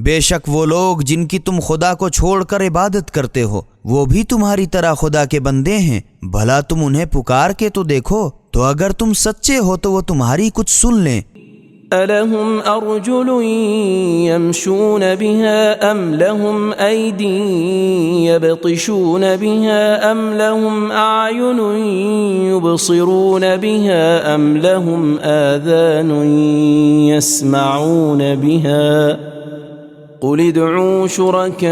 بے شک وہ لوگ جن کی تم خدا کو چھوڑ کر عبادت کرتے ہو وہ بھی تمہاری طرح خدا کے بندے ہیں، بھلا تم انہیں پکار کے تو دیکھو، تو اگر تم سچے ہو تو وہ تمہاری کچھ سن لیں۔ أَلَهُمْ أَرْجُلٌ يَمْشُونَ بِهَا أَمْ لَهُمْ أَيْدٍ يَبْطِشُونَ بِهَا أَمْ لَهُمْ أَعْيُنٌ يُبْصِرُونَ بِهَا أَمْ لَهُمْ آذَانٌ يَسْمَعُونَ بِهَا قُلِ ادْعُوا شُرَكَاءَكُمْ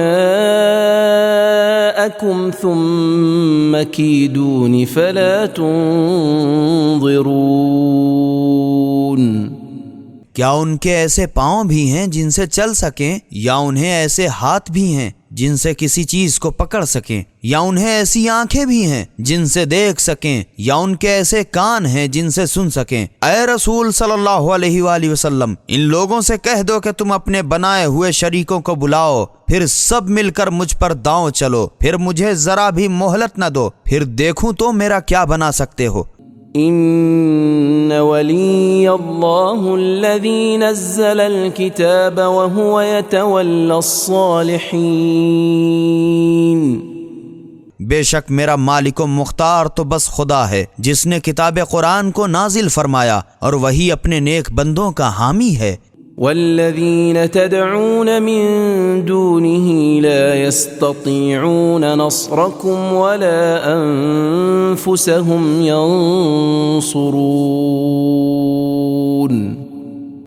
ثُمَّ كِيدُونِ فَلَا تُنظِرُونَ، کیا ان کے ایسے پاؤں بھی ہیں جن سے چل سکیں، یا انہیں ایسے ہاتھ بھی ہیں جن سے کسی چیز کو پکڑ سکیں، یا انہیں ایسی آنکھیں بھی ہیں جن سے دیکھ سکیں، یا ان کے ایسے کان ہیں جن سے سن سکیں؟ اے رسول صلی اللہ علیہ وآلہ وسلم، ان لوگوں سے کہہ دو کہ تم اپنے بنائے ہوئے شریکوں کو بلاؤ، پھر سب مل کر مجھ پر داؤں چلو، پھر مجھے ذرا بھی مہلت نہ دو، پھر دیکھوں تو میرا کیا بنا سکتے ہو۔ ان ولی اللہ الذی نزل الكتاب وهو يتولى الصالحین، بے شک میرا مالک و مختار تو بس خدا ہے جس نے کتاب قرآن کو نازل فرمایا اور وہی اپنے نیک بندوں کا حامی ہے۔ والذین تدعون من دونه لا يستطيعون نصركم ولا انفسهم ينصرون،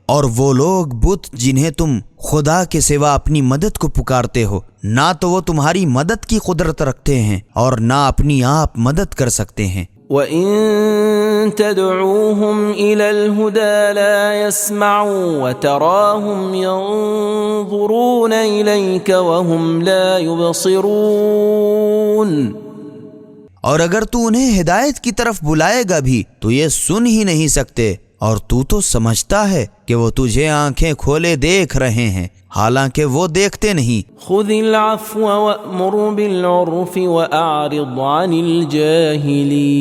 اور وہ لوگ بت جنہیں تم خدا کے سوا اپنی مدد کو پکارتے ہو، نہ تو وہ تمہاری مدد کی قدرت رکھتے ہیں اور نہ اپنی آپ مدد کر سکتے ہیں۔ وَإِن تَدْعُوهُمْ إِلَى الْهُدَى لَا يَسْمَعُوا وَتَرَاهُمْ يَنظُرُونَ إِلَيْكَ وَهُمْ لَا يُبْصِرُونَ، اور اگر تو انہیں ہدایت کی طرف بلائے گا بھی تو یہ سن ہی نہیں سکتے، اور تو سمجھتا ہے کہ وہ تجھے آنکھیں کھولے دیکھ رہے ہیں حالانکہ وہ دیکھتے نہیں۔ خُذِ الْعَفْوَ وَأْمُرْ بِالْعُرْفِ وَأَعْرِضْ عَنِ الْجَاهِلِينَ،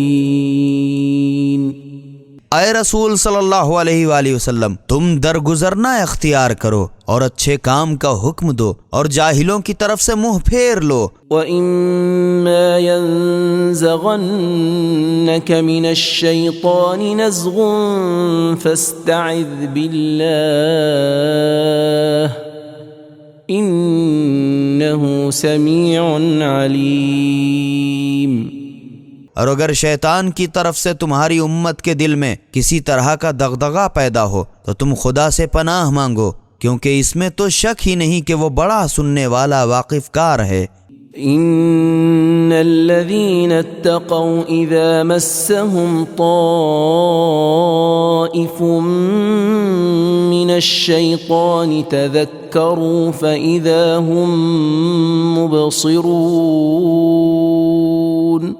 اے رسول صلی اللہ علیہ وآلہ وسلم، تم درگزرنا اختیار کرو اور اچھے کام کا حکم دو اور جاہلوں کی طرف سے منہ پھیر لو۔ وَإِمَّا يَنزَغَنَّكَ مِنَ الشَّيْطَانِ نَزْغٌ فَاسْتَعِذْ بِاللَّهِ إِنَّهُ سَمِيعٌ عَلِيمٌ، اور اگر شیطان کی طرف سے تمہاری امت کے دل میں کسی طرح کا دغدغہ پیدا ہو تو تم خدا سے پناہ مانگو، کیونکہ اس میں تو شک ہی نہیں کہ وہ بڑا سننے والا واقف کار ہے۔ ان الذين اتقوا اذا مسهم طائف من الشيطان تذكروا فاذا هم مبصرون،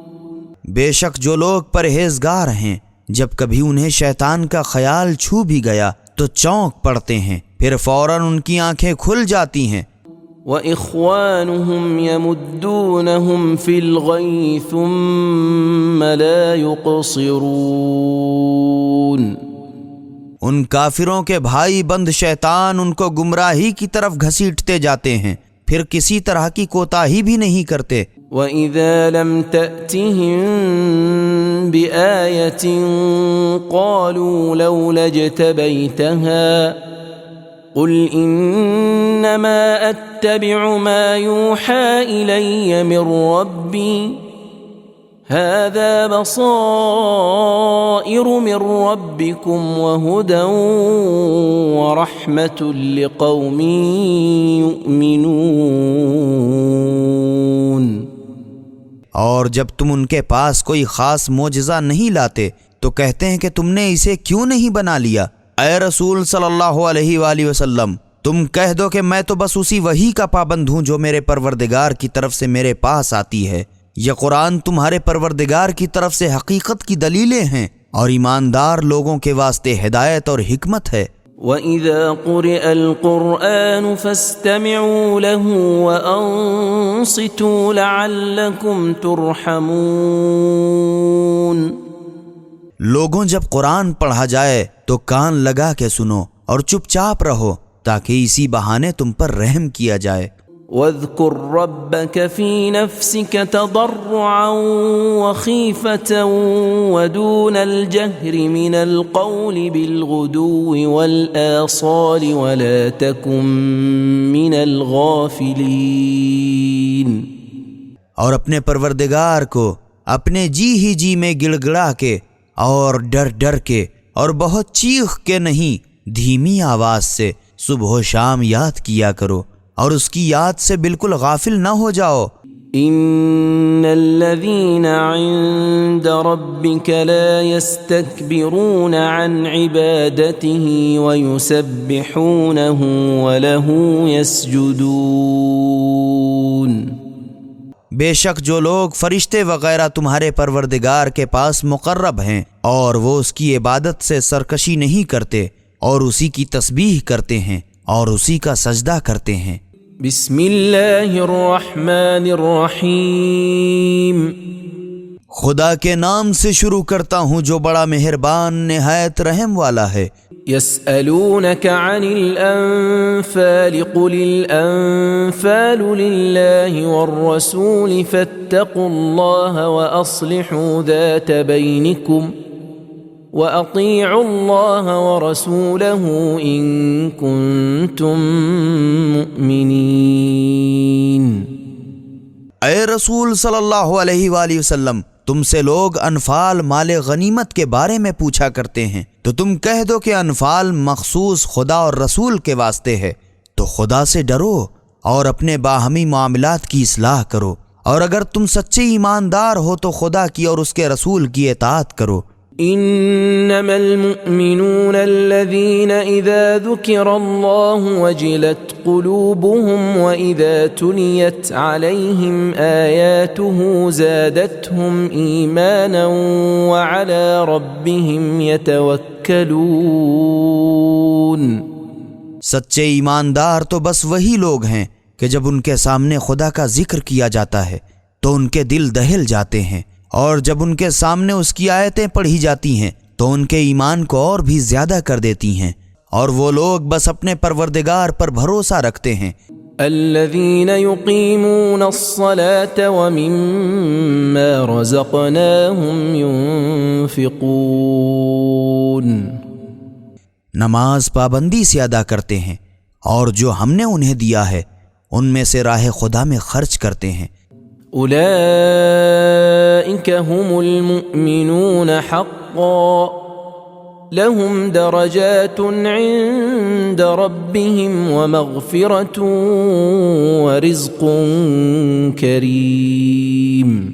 بے شک جو لوگ پرہیزگار ہیں جب کبھی انہیں شیطان کا خیال چھو بھی گیا تو چونک پڑتے ہیں، پھر فوراً ان کی آنکھیں کھل جاتی ہیں۔ وَإِخْوَانُهُمْ يَمُدُّونَهُمْ فِي الْغَيِّ ثُمَّ لَا يُقْصِرُونَ۔ ان کافروں کے بھائی بند شیطان ان کو گمراہی کی طرف گھسیٹتے جاتے ہیں، پھر کسی طرح کی کوتاہی بھی نہیں کرتے۔ وَإِذَا لَمْ تَأْتِهِمْ بِآيَةٍ قَالُوا لَوْلَا اجْتَبَيْتَهَا قُلْ إِنَّمَا أَتَّبِعُ مَا يُوحَى إِلَيَّ مِنْ رَبِّي هَذَا بَصَائِرُ مِنْ رَبِّكُمْ وَهُدًى وَرَحْمَةٌ لِقَوْمٍ يُؤْمِنُونَ۔ اور جب تم ان کے پاس کوئی خاص معجزہ نہیں لاتے تو کہتے ہیں کہ تم نے اسے کیوں نہیں بنا لیا۔ اے رسول صلی اللہ علیہ وآلہ وسلم، تم کہہ دو کہ میں تو بس اسی وحی کا پابند ہوں جو میرے پروردگار کی طرف سے میرے پاس آتی ہے۔ یہ قرآن تمہارے پروردگار کی طرف سے حقیقت کی دلیلیں ہیں اور ایماندار لوگوں کے واسطے ہدایت اور حکمت ہے۔ وَإِذَا قُرِئَ الْقُرْآنُ فَاسْتَمِعُوا لَهُ وَأَنصِتُوا لَعَلَّكُمْ تُرْحَمُونَ۔ لوگوں جب قرآن پڑھا جائے تو کان لگا کے سنو اور چپ چاپ رہو تاکہ اسی بہانے تم پر رحم کیا جائے۔ وَاذْكُرْ رَبَّكَ فِي نَفْسِكَ تَضَرُّعًا وَخِيفَةً وَدُونَ الْجَهْرِ مِنَ الْقَوْلِ بِالْغُدُوِّ وَالْآصَالِ وَلَا تَكُن مِّنَ الْغَافِلِينَ۔ اور اپنے پروردگار کو اپنے جی ہی جی میں گڑ گڑا کے اور ڈر ڈر کے اور بہت چیخ کے نہیں، دھیمی آواز سے صبح و شام یاد کیا کرو اور اس کی یاد سے بالکل غافل نہ ہو جاؤ۔ ان الذين عند ربك لا يستكبرون عن عبادته ويسبحونه وله يسجدون۔ بے شک جو لوگ فرشتے وغیرہ تمہارے پروردگار کے پاس مقرب ہیں اور وہ اس کی عبادت سے سرکشی نہیں کرتے اور اسی کی تسبیح کرتے ہیں اور اسی کا سجدہ کرتے ہیں۔ بسم اللہ الرحمن الرحیم۔ خدا کے نام سے شروع کرتا ہوں جو بڑا مہربان نہایت رحم والا ہے۔ يسألونك عن الأنفال قل الأنفال لله والرسول فاتقوا الله وأصلحوا ذات بينكم وأطيعوا الله ورسوله إن كنتم مؤمنين۔ اے رسول صلی اللہ علیہ وآلہ وسلم، تم سے لوگ انفال مال غنیمت کے بارے میں پوچھا کرتے ہیں تو تم کہہ دو کہ انفال مخصوص خدا اور رسول کے واسطے ہے، تو خدا سے ڈرو اور اپنے باہمی معاملات کی اصلاح کرو، اور اگر تم سچے ایماندار ہو تو خدا کی اور اس کے رسول کی اطاعت کرو۔ انما المؤمنون الذين اذا ذكر الله وجلت قلوبهم واذا تليت عليهم آياته زادتهم ايمانا وعلى ربهم يتوكلون۔ سچے ایماندار تو بس وہی لوگ ہیں کہ جب ان کے سامنے خدا کا ذکر کیا جاتا ہے تو ان کے دل دہل جاتے ہیں، اور جب ان کے سامنے اس کی آیتیں پڑھی جاتی ہیں تو ان کے ایمان کو اور بھی زیادہ کر دیتی ہیں، اور وہ لوگ بس اپنے پروردگار پر بھروسہ رکھتے ہیں۔ الذين يقيمون الصلاة ومما رزقناهم ينفقون۔ نماز پابندی سے ادا کرتے ہیں اور جو ہم نے انہیں دیا ہے ان میں سے راہ خدا میں خرچ کرتے ہیں۔ اولئک هم المؤمنون حقا لهم درجات عند ربهم ومغفرة ورزق کریم۔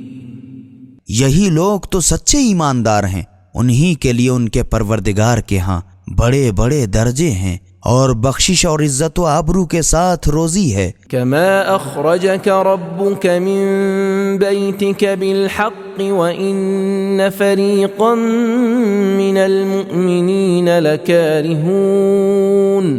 یہی لوگ تو سچے ایماندار ہیں، انہی کے لیے ان کے پروردگار کے ہاں بڑے بڑے درجے ہیں اور بخشش اور عزت و آبرو کے ساتھ روزی ہے۔ كما اخرجك ربك من بيتك بالحق وان فريقا من المؤمنين لكارهون۔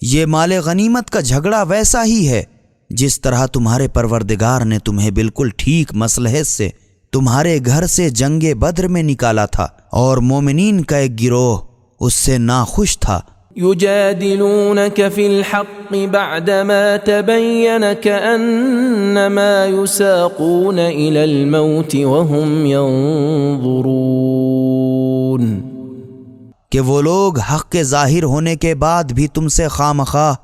یہ مال غنیمت کا جھگڑا ویسا ہی ہے جس طرح تمہارے پروردگار نے تمہیں بالکل ٹھیک مصلحت سے تمہارے گھر سے جنگ بدر میں نکالا تھا، اور مومنین کا ایک گروہ اس سے ناخوش تھا۔ يجادلونك في الحق بعدما تبين كأنما يساقون إلى الموت وهم ينظرون، کہ وہ لوگ حق کے ظاہر ہونے کے بعد بھی تم سے خواہ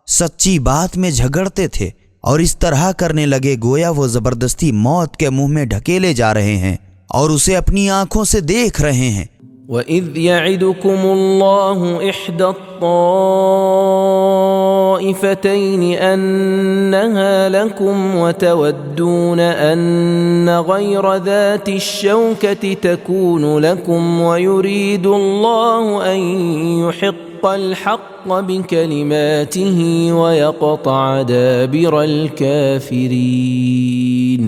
سچی بات میں جھگڑتے تھے، اور اس طرح کرنے لگے گویا وہ زبردستی موت کے منہ میں ڈھکیلے جا رہے ہیں اور اسے اپنی آنکھوں سے دیکھ رہے ہیں۔ وَإِذْ يَعِدُكُمُ اللَّهُ إِحْدَى الطَّائِفَتَيْنِ أَنَّهَا لَكُمْ وَتَوَدُّونَ أَنَّ غَيْرَ ذَاتِ الشَّوْكَةِ تَكُونُ لَكُمْ وَيُرِيدُ اللَّهُ أَن يُحِقَّ الْحَقَّ بِكَلِمَاتِهِ وَيَقْطَعَ دَابِرَ الْكَافِرِينَ۔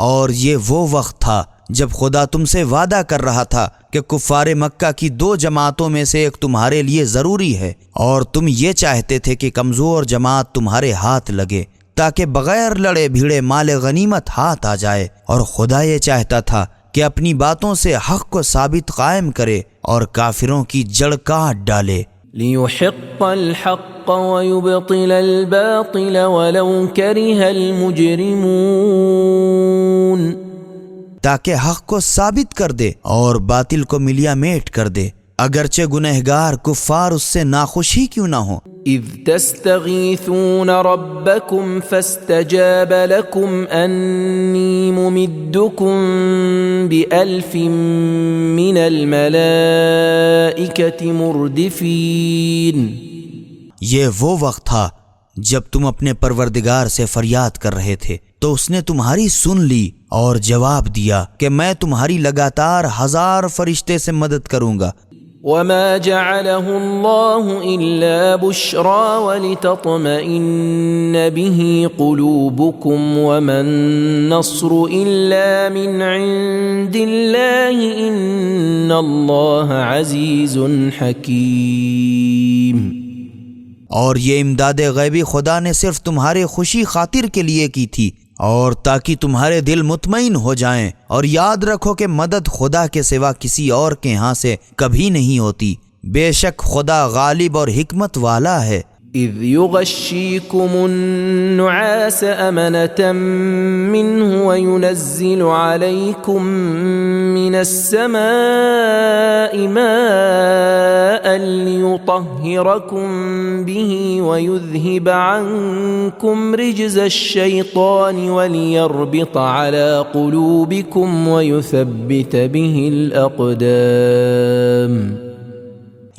اور یہ وہ وقت تھا جب خدا تم سے وعدہ کر رہا تھا کہ کفار مکہ کی 2 جماعتوں میں سے ایک تمہارے لیے ضروری ہے، اور تم یہ چاہتے تھے کہ کمزور جماعت تمہارے ہاتھ لگے تاکہ بغیر لڑے بھیڑے مال غنیمت ہاتھ آ جائے، اور خدا یہ چاہتا تھا کہ اپنی باتوں سے حق کو ثابت قائم کرے اور کافروں کی جڑ کاٹ ڈالے۔ لِيُحِقَّ الْحَقَّ وَيُبْطِلَ الْبَاطِلَ وَلَوْ كَرِهَ الْمُجْرِمُونَ، تاکہ حق کو ثابت کر دے اور باطل کو ملیا میٹ کر دے، اگرچہ گنہگار کفار اس سے ناخوش ہی کیوں نہ ہو۔ اذ تستغیثون ربکم فاستجاب لکم انی ممدکم بألف من الملائکة مردفین۔ یہ وہ وقت تھا جب تم اپنے پروردگار سے فریاد کر رہے تھے تو اس نے تمہاری سن لی اور جواب دیا کہ میں تمہاری لگاتار 1000 فرشتے سے مدد کروں گا۔ وما جعله الله إلا بشرى ولتطمئن به قلوبكم وما النصر إلا من عند الله إن الله عزيز حكيم۔ اور یہ امداد غیبی خدا نے صرف تمہارے خوشی خاطر کے لیے کی تھی، اور تاکہ تمہارے دل مطمئن ہو جائیں، اور یاد رکھو کہ مدد خدا کے سوا کسی اور کے ہاں سے کبھی نہیں ہوتی، بے شک خدا غالب اور حکمت والا ہے۔ اذ يغشيكم النعاس أمنة منه وينزل عليكم من السماء ماء ليطهركم به ويذهب عنكم رجز الشيطان وليربط على قلوبكم ويثبت به الأقدام۔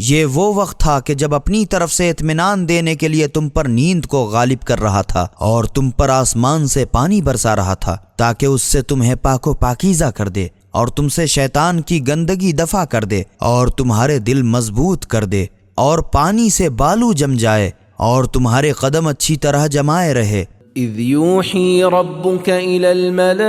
یہ وہ وقت تھا کہ جب اپنی طرف سے اطمینان دینے کے لیے تم پر نیند کو غالب کر رہا تھا اور تم پر آسمان سے پانی برسا رہا تھا تاکہ اس سے تمہیں پاک و پاکیزہ کر دے اور تم سے شیطان کی گندگی دفع کر دے اور تمہارے دل مضبوط کر دے اور پانی سے بالو جم جائے اور تمہارے قدم اچھی طرح جمائے رہے۔ اذ يوحي ربك إلى الملائكة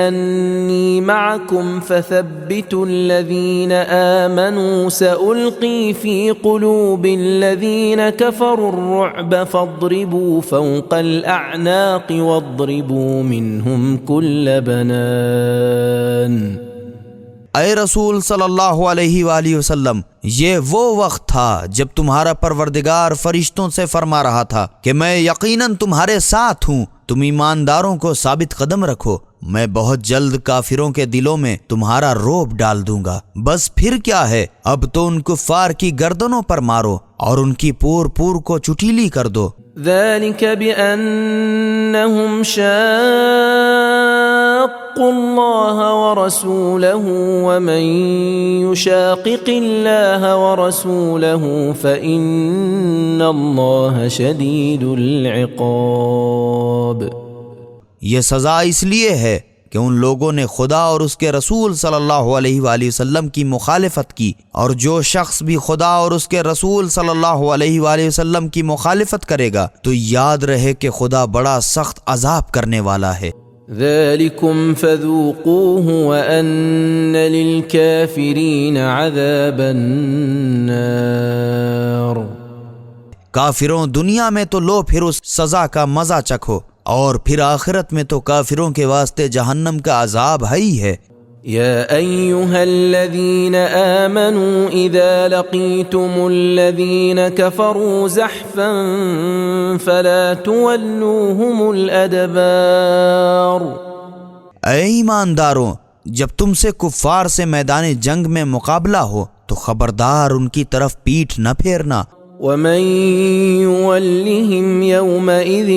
أني معكم فثبتوا الذين آمنوا سألقي في قلوب الذين كفروا الرعب فاضربوا فوق الأعناق واضربوا منهم كل بنان۔ اے رسول صلی اللہ علیہ وآلہ وسلم، یہ وہ وقت تھا جب تمہارا پروردگار فرشتوں سے فرما رہا تھا کہ میں یقیناً تمہارے ساتھ ہوں، تم ایمانداروں کو ثابت قدم رکھو، میں بہت جلد کافروں کے دلوں میں تمہارا رعب ڈال دوں گا۔ بس پھر کیا ہے، اب تو ان کفار کی گردنوں پر مارو اور ان کی پور کو چٹیلی کر دو۔ ذلك بأنهم شاقوا الله ورسوله ومن يشاقق الله ورسوله فإن الله شديد العقاب۔ یہ سزا اس لیے ہے کہ ان لوگوں نے خدا اور اس کے رسول صلی اللہ علیہ وآلہ وسلم کی مخالفت کی، اور جو شخص بھی خدا اور اس کے رسول صلی اللہ علیہ وآلہ وسلم کی مخالفت کرے گا تو یاد رہے کہ خدا بڑا سخت عذاب کرنے والا ہے۔ ذلكم فذوقوه وأن للكافرين عذاب النار۔ کافروں دنیا میں تو لو پھر اس سزا کا مزہ چکھو، اور پھر آخرت میں تو کافروں کے واسطے جہنم کا عذاب ہے ہی ہے۔ يا أيها الذين آمنوا إذا لقيتم الذين كفروا زحفا فلا تولوهم الأدبار۔ اے ایمانداروں، جب تم سے کفار سے میدان جنگ میں مقابلہ ہو تو خبردار ان کی طرف پیٹھ نہ پھیرنا۔ ومن يولهم يومئذ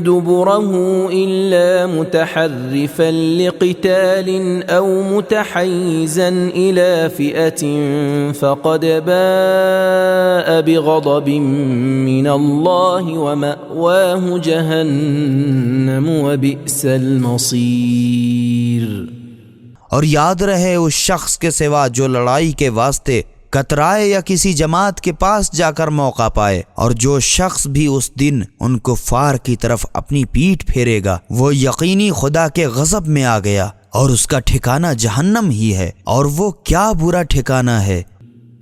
دبره إلا متحرفا لقتال أو متحيزا إلى فئة فقد باء بغضب من الله ومأواه جهنم وبئس المصير۔ اور یاد رہے اس شخص کے سوا جو لڑائی کے واسطے کترائے یا کسی جماعت کے پاس جا کر موقع پائے، اور جو شخص بھی اس دن ان کفار کی طرف اپنی پیٹھ پھیرے گا وہ یقینی خدا کے غضب میں آ گیا، اور اس کا ٹھکانہ جہنم ہی ہے، اور وہ کیا برا ٹھکانہ ہے۔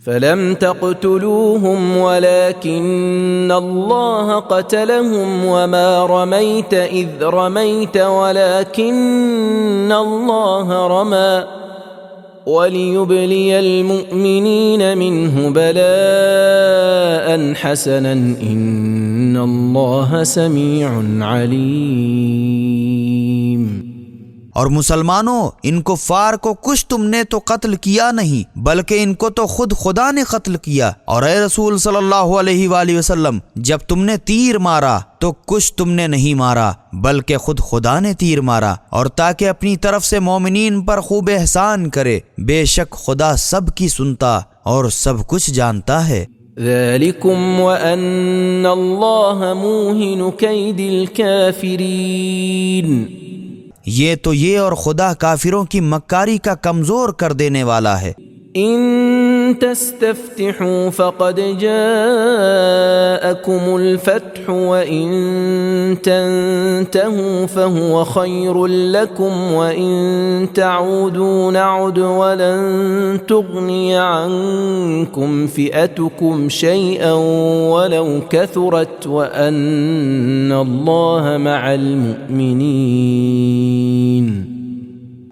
فلم تقتلوهم ولكن الله قتلهم وما رميت إذ رميت ولكن الله رمى وليبلي المؤمنين منه بلاء حسنا إن الله سميع عليم۔ اور مسلمانوں، ان کفار کو کچھ تم نے تو قتل کیا نہیں بلکہ ان کو تو خود خدا نے قتل کیا، اور اے رسول صلی اللہ علیہ وآلہ وسلم جب تم نے تیر مارا تو کچھ تم نے نہیں مارا بلکہ خود خدا نے تیر مارا، اور تاکہ اپنی طرف سے مومنین پر خوب احسان کرے، بے شک خدا سب کی سنتا اور سب کچھ جانتا ہے۔ ذلكم وأن الله موهن كيد الكافرين۔ یہ تو یہ اور خدا کافروں کی مکاری کا کمزور کر دینے والا ہے۔ ان تستفتحوا فقد جاءكم الفتح وان تنتهوا فهو خير لكم وان تعودوا نعد ولن تغني عنكم فئتكم شيئا ولو كثرت وان الله مع المؤمنين۔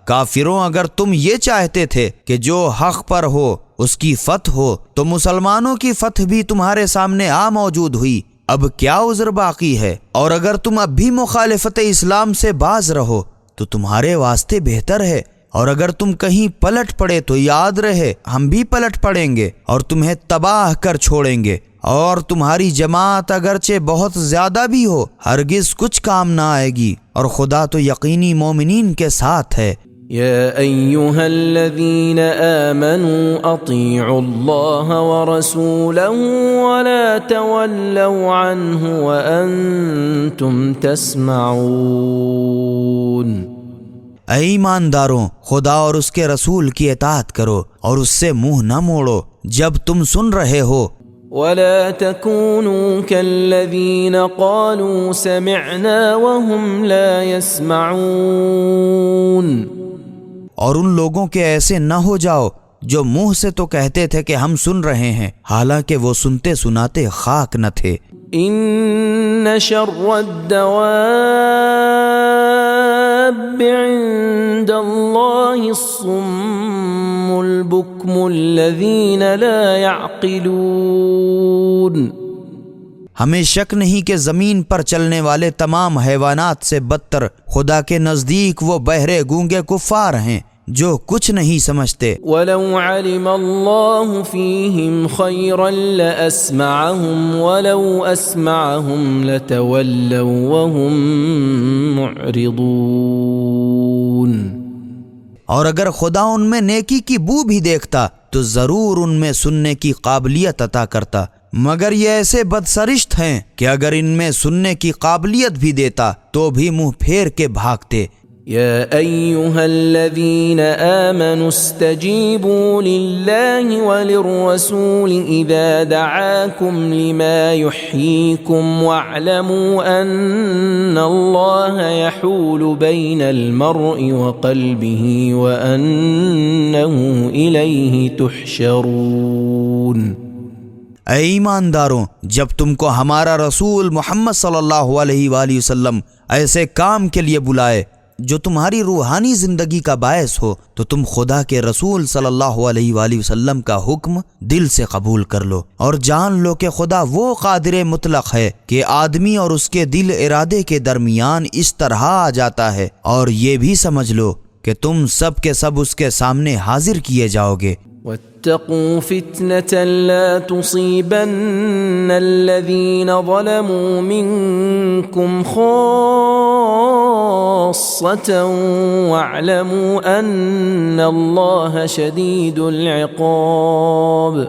کافروں، اگر تم یہ چاہتے تھے کہ جو حق پر ہو اس کی فتح ہو تو مسلمانوں کی فتح بھی تمہارے سامنے موجود ہوئی، اب کیا عذر باقی ہے؟ اور اگر تم اب بھی مخالفت اسلام سے باز رہو تو تمہارے واسطے بہتر ہے، اور اگر تم کہیں پلٹ پڑے تو یاد رہے ہم بھی پلٹ پڑیں گے اور تمہیں تباہ کر چھوڑیں گے، اور تمہاری جماعت اگرچہ بہت زیادہ بھی ہو ہرگز کچھ کام نہ آئے گی، اور خدا تو یقینی مومنین کے ساتھ ہے۔ يا أيها الذين آمنوا أطيعوا الله ورسوله ولا تولوا عنه وأنتم تسمعون۔ اے ایمانداروں، خدا اور اس کے رسول کی اطاعت کرو اور اس سے منہ نہ موڑو جب تم سن رہے ہو۔ ولا تكونوا كالذين قالوا سمعنا وهم لا يسمعون۔ اور ان لوگوں کے ایسے نہ ہو جاؤ جو منہ سے تو کہتے تھے کہ ہم سن رہے ہیں حالانکہ وہ سنتے سناتے خاک نہ تھے۔ ان شر الدواب عند الله الصم البكم الذين لا يعقلون۔ ہمیں شک نہیں کہ زمین پر چلنے والے تمام حیوانات سے بدتر خدا کے نزدیک وہ بہرے گونگے کفار ہیں جو کچھ نہیں سمجھتے۔ وَلَوْ عَلِمَ اللَّهُ فِيهِمْ خَيْرًا لَأَسْمَعَهُمْ وَلَوْ أَسْمَعَهُمْ لَتَوَلَّوْا وَهُمْ مُعْرِضُونَ۔ اور اگر خدا ان میں نیکی کی بو بھی دیکھتا تو ضرور ان میں سننے کی قابلیت عطا کرتا، مگر یہ ایسے بدسرشت ہیں کہ اگر ان میں سننے کی قابلیت بھی دیتا تو بھی منہ پھیر کے بھاگتے۔ يا أيها الذين آمنوا استجيبوا لله وللرسول إذا دعاكم لما يحييكم واعلموا أن الله يحول بين المرء وقلبه وأنه إليه تحشرون۔ اے ایمانداروں، جب تم کو ہمارا رسول محمد صلی اللہ علیہ وآلہ وسلم ایسے کام کے لیے بلائے جو تمہاری روحانی زندگی کا باعث ہو تو تم خدا کے رسول صلی اللہ علیہ وآلہ وسلم کا حکم دل سے قبول کر لو، اور جان لو کہ خدا وہ قادر مطلق ہے کہ آدمی اور اس کے دل ارادے کے درمیان اس طرح آ جاتا ہے، اور یہ بھی سمجھ لو کہ تم سب کے سب اس کے سامنے حاضر کیے جاؤ گے۔ واتقوا فتنة لا تصيبن الذين ظلموا منكم خاصة واعلموا أن الله شديد العقاب۔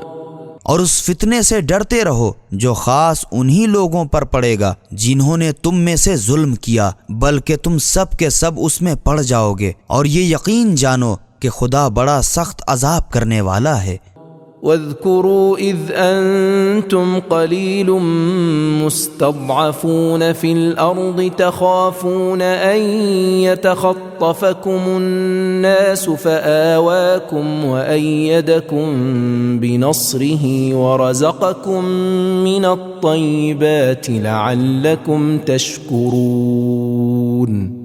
اور اس فتنے سے ڈرتے رہو جو خاص انہی لوگوں پر پڑے گا جنہوں نے تم میں سے ظلم کیا، بلکہ تم سب کے سب اس میں پڑ جاؤ گے، اور یہ یقین جانو کہ خدا بڑا سخت عذاب کرنے والا ہے۔ واذكروا إذ أنتم قليل مستضعفون في الأرض تخافون أن يتخطفكم الناس فآواكم وأيدكم بنصره ورزقكم من الطيبات لعلكم تشكرون۔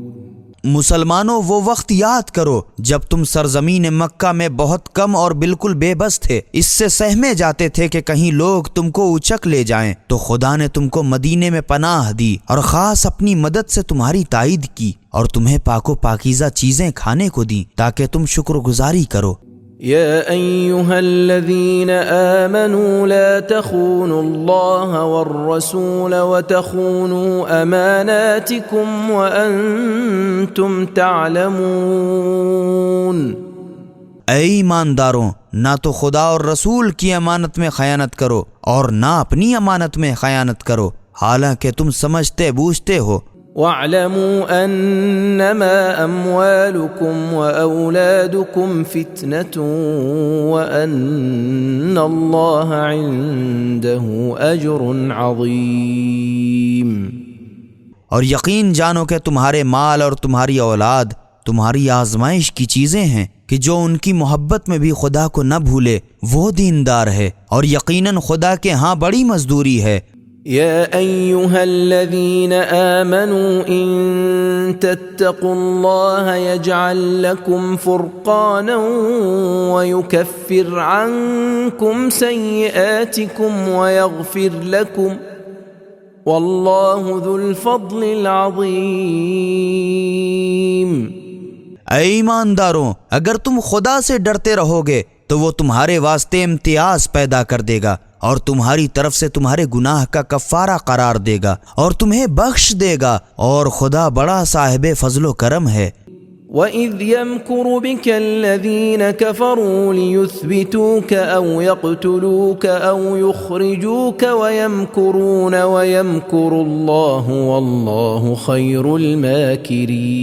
مسلمانوں، وہ وقت یاد کرو جب تم سرزمین مکہ میں بہت کم اور بالکل بے بس تھے، اس سے سہمے جاتے تھے کہ کہیں لوگ تم کو اچک لے جائیں، تو خدا نے تم کو مدینے میں پناہ دی اور خاص اپنی مدد سے تمہاری تائید کی، اور تمہیں پاک و پاکیزہ چیزیں کھانے کو دیں تاکہ تم شکر گزاری کرو۔ يا أيها الذين آمنوا لا تخونوا الله والرسول وتخونوا أماناتكم وأنتم تعلمون۔ اے ایمانداروں، نہ تو خدا اور رسول کی امانت میں خیانت کرو اور نہ اپنی امانت میں خیانت کرو، حالانکہ تم سمجھتے بوجھتے ہو۔ واعلموا أنما أموالكم وأولادكم فتنة وأن الله عنده أجر عظيم۔ اور یقین جانو کہ تمہارے مال اور تمہاری اولاد تمہاری آزمائش کی چیزیں ہیں کہ جو ان کی محبت میں بھی خدا کو نہ بھولے وہ دیندار ہے، اور یقیناً خدا کے ہاں بڑی مزدوری ہے۔ يا أيها الذين آمنوا إن تتقوا الله يجعل لكم فرقانا ويكفر عنكم سيئاتكم ويغفر لكم والله ذو الفضل العظيم۔ اے ایمانداروں، اگر تم خدا سے ڈرتے رہو گے تو وہ تمہارے واسطے امتیاز پیدا کر دے گا اور تمہاری طرف سے تمہارے گناہ کا کفارہ قرار دے گا اور تمہیں بخش دے گا، اور خدا بڑا صاحب فضل و کرم ہے۔ وَإِذْ يَمْكُرُ بِكَ الَّذِينَ كَفَرُوا لِيُثْبِتُوكَ أَوْ يَقْتُلُوكَ أَوْ يُخْرِجُوكَ وَيَمْكُرُونَ وَيَمْكُرُ اللَّهُ وَاللَّهُ خَيْرُ الْمَاكِرِينَ۔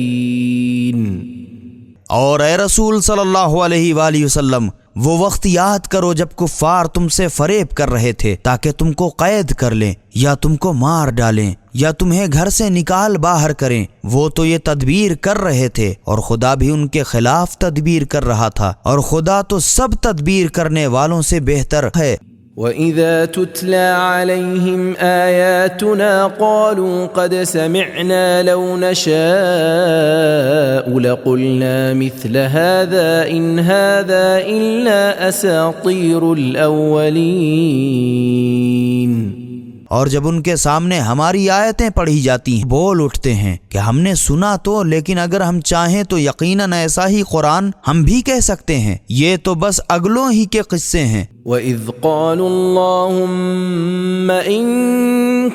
اور اے رسول صلی اللہ علیہ وآلہ وسلم، وہ وقت یاد کرو جب کفار تم سے فریب کر رہے تھے تاکہ تم کو قید کر لیں یا تم کو مار ڈالیں یا تمہیں گھر سے نکال باہر کریں، وہ تو یہ تدبیر کر رہے تھے اور خدا بھی ان کے خلاف تدبیر کر رہا تھا، اور خدا تو سب تدبیر کرنے والوں سے بہتر ہے۔ وَإِذَا تُتْلَى عَلَيْهِمْ آيَاتُنَا قَالُوا قَدْ سَمِعْنَا لَوْ نَشَاءُ لَقُلْنَا مِثْلَ هَذَا إِنْ هَذَا إِلَّا أَسَاطِيرُ الْأَوَّلِينَ۔ اور جب ان کے سامنے ہماری آیتیں پڑھی جاتی ہیں بول اٹھتے ہیں کہ ہم نے سنا تو، لیکن اگر ہم چاہیں تو یقیناً ایسا ہی قرآن ہم بھی کہہ سکتے ہیں، یہ تو بس اگلوں ہی کے قصے ہیں۔ وَإِذْ قَالُوا اللَّهُمَّ إِن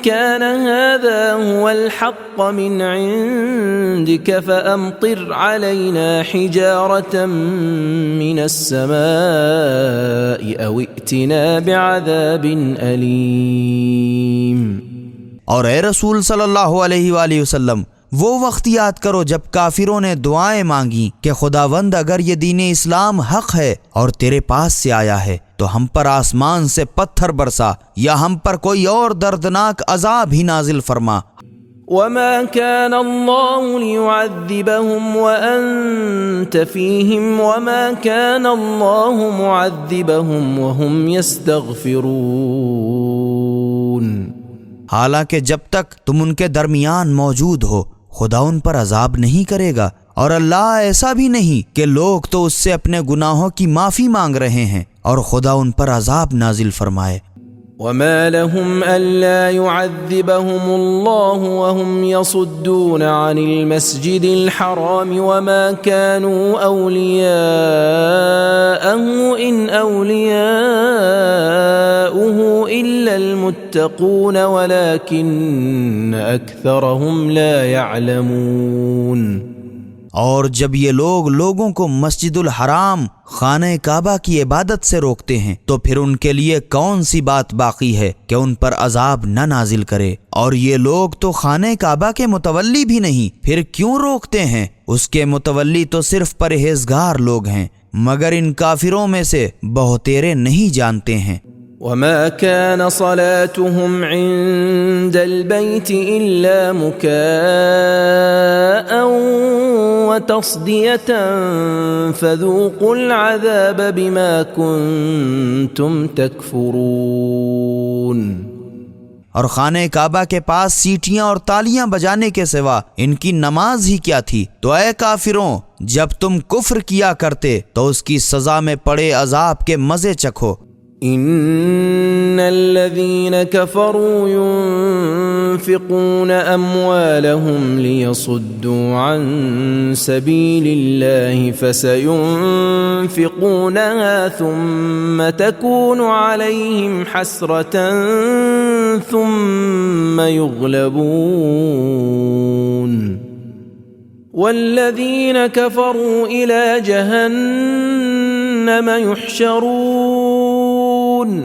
كَانَ هَذَا هُوَ الْحَقَّ مِنْ عِنْدِكَ فَأَمْطِرْ عَلَيْنَا حِجَارَةً مِنَ السَّمَاءِ أَوْ ائْتِنَا بِعَذَابٍ أَلِيمٍ۔ اور اے رسول صلی اللہ علیہ وآلہ وسلم، وہ وقت یاد کرو جب کافروں نے دعائیں مانگی کہ خداوند اگر یہ دین اسلام حق ہے اور تیرے پاس سے آیا ہے تو ہم پر آسمان سے پتھر برسا یا ہم پر کوئی اور دردناک عذاب ہی نازل فرما۔ وما كان الله ليعذبهم وأنت فيهم وما كان الله معذبهم وهم يستغفرون۔ حالانکہ جب تک تم ان کے درمیان موجود ہو خدا ان پر عذاب نہیں کرے گا، اور اللہ ایسا بھی نہیں کہ لوگ تو اس سے اپنے گناہوں کی معافی مانگ رہے ہیں اور خدا ان پر عذاب نازل فرمائے۔ وما لهم ألا يعذبهم الله وهم يصدون عن المسجد الحرام وما كانوا أولياءه إن أولياؤه إلا المتقون ولكن أكثرهم لا يعلمون۔ اور جب یہ لوگ لوگوں کو مسجد الحرام خانہ کعبہ کی عبادت سے روکتے ہیں تو پھر ان کے لیے کون سی بات باقی ہے کہ ان پر عذاب نہ نازل کرے؟ اور یہ لوگ تو خانہ کعبہ کے متولی بھی نہیں، پھر کیوں روکتے ہیں؟ اس کے متولی تو صرف پرہیزگار لوگ ہیں، مگر ان کافروں میں سے بہتیرے نہیں جانتے ہیں۔ وما كان صلاتهم عند البيت إلا مكاء وتصدية فذوقوا العذاب بما كنتم تكفرون۔ اور خانہ کعبہ کے پاس سیٹیاں اور تالیاں بجانے کے سوا ان کی نماز ہی کیا تھی؟ تو اے کافروں، جب تم کفر کیا کرتے تو اس کی سزا میں پڑے عذاب کے مزے چکھو۔ ان الذين كفروا ينفقون اموالهم ليصدوا عن سبيل الله فسينفقونها ثم تكون عليهم حسرة ثم يغلبون والذين كفروا الى جهنم يحشرون۔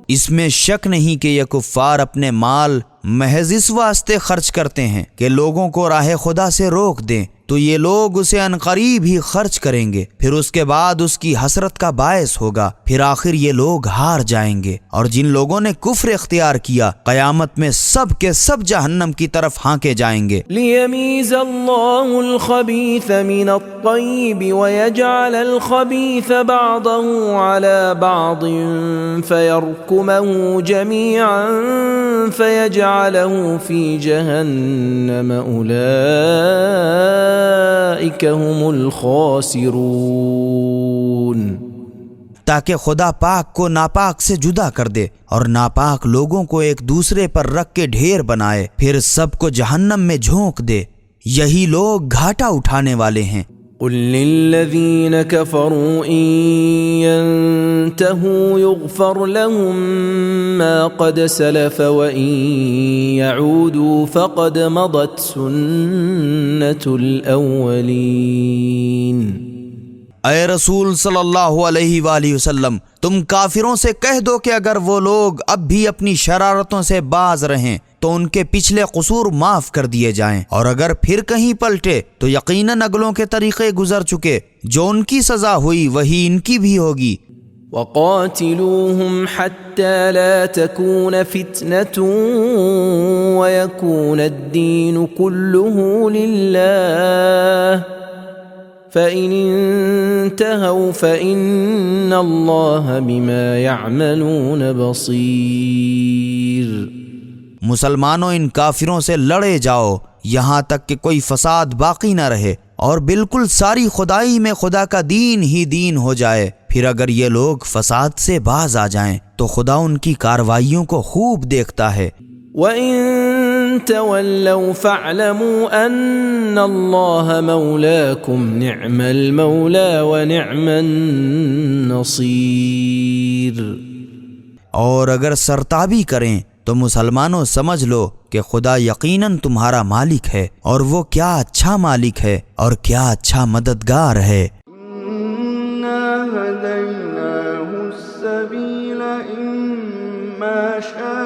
اس میں شک نہیں کہ یہ کفار اپنے مال محض اس واسطے خرچ کرتے ہیں کہ لوگوں کو راہ خدا سے روک دیں، تو یہ لوگ اسے عنقریب ہی خرچ کریں گے، پھر اس کے بعد اس کی حسرت کا باعث ہوگا، پھر آخر یہ لوگ ہار جائیں گے۔ اور جن لوگوں نے کفر اختیار کیا قیامت میں سب کے سب جہنم کی طرف ہانکے جائیں گے۔ لِيَمِيزَ اللَّهُ الْخَبِيثَ مِنَ الطَّيِّبِ وَيَجْعَلَ الْخَبِيثَ بَعْضَهُ عَلَى بَعْضٍ فَيَرْكُمَهُ جَمِيعًا فَيَجْعَلَهُ فِي جَهَنَّمَ أُولَئِكَ هم الخاسرون۔ تاکہ خدا پاک کو ناپاک سے جدا کر دے اور ناپاک لوگوں کو ایک دوسرے پر رکھ کے ڈھیر بنائے، پھر سب کو جہنم میں جھونک دے، یہی لوگ گھاٹا اٹھانے والے ہیں۔ قل للذین كفروا ان ينتهوا يغفر لهم ما قد سلف وان يعودوا فقد مضت سنة الاولین۔ اے رسول صلی اللہ علیہ وآلہ وسلم، تم کافروں سے کہہ دو کہ اگر وہ لوگ اب بھی اپنی شرارتوں سے باز رہیں تو ان کے پچھلے قصور معاف کر دیے جائیں، اور اگر پھر کہیں پلٹے تو یقیناً اگلوں کے طریقے گزر چکے، جو ان کی سزا ہوئی وہی ان کی بھی ہوگی۔ وقاتلوهم حتى لا تكون فتنة ويكون الدين كله لله فإن انتهوا فإن الله بما يعملون بصير۔ مسلمانوں ان کافروں سے لڑے جاؤ یہاں تک کہ کوئی فساد باقی نہ رہے اور بالکل ساری خدائی میں خدا کا دین ہی دین ہو جائے، پھر اگر یہ لوگ فساد سے باز آ جائیں تو خدا ان کی کارروائیوں کو خوب دیکھتا ہے۔ وَإِن تَوَلَّوْا فَاعْلَمُوا أَنَّ اللَّهَ مَوْلَاكُمْ نِعْمَ الْمَوْلَى وَنِعْمَ النَّصِيرُ۔ اور اگر سرتابی کریں تو مسلمانوں سمجھ لو کہ خدا یقیناً تمہارا مالک ہے، اور وہ کیا اچھا مالک ہے اور کیا اچھا مددگار ہے۔ إِنَّا هَدَيْنَاهُ السَّبِيلَ إِمَّا شَاكِرًا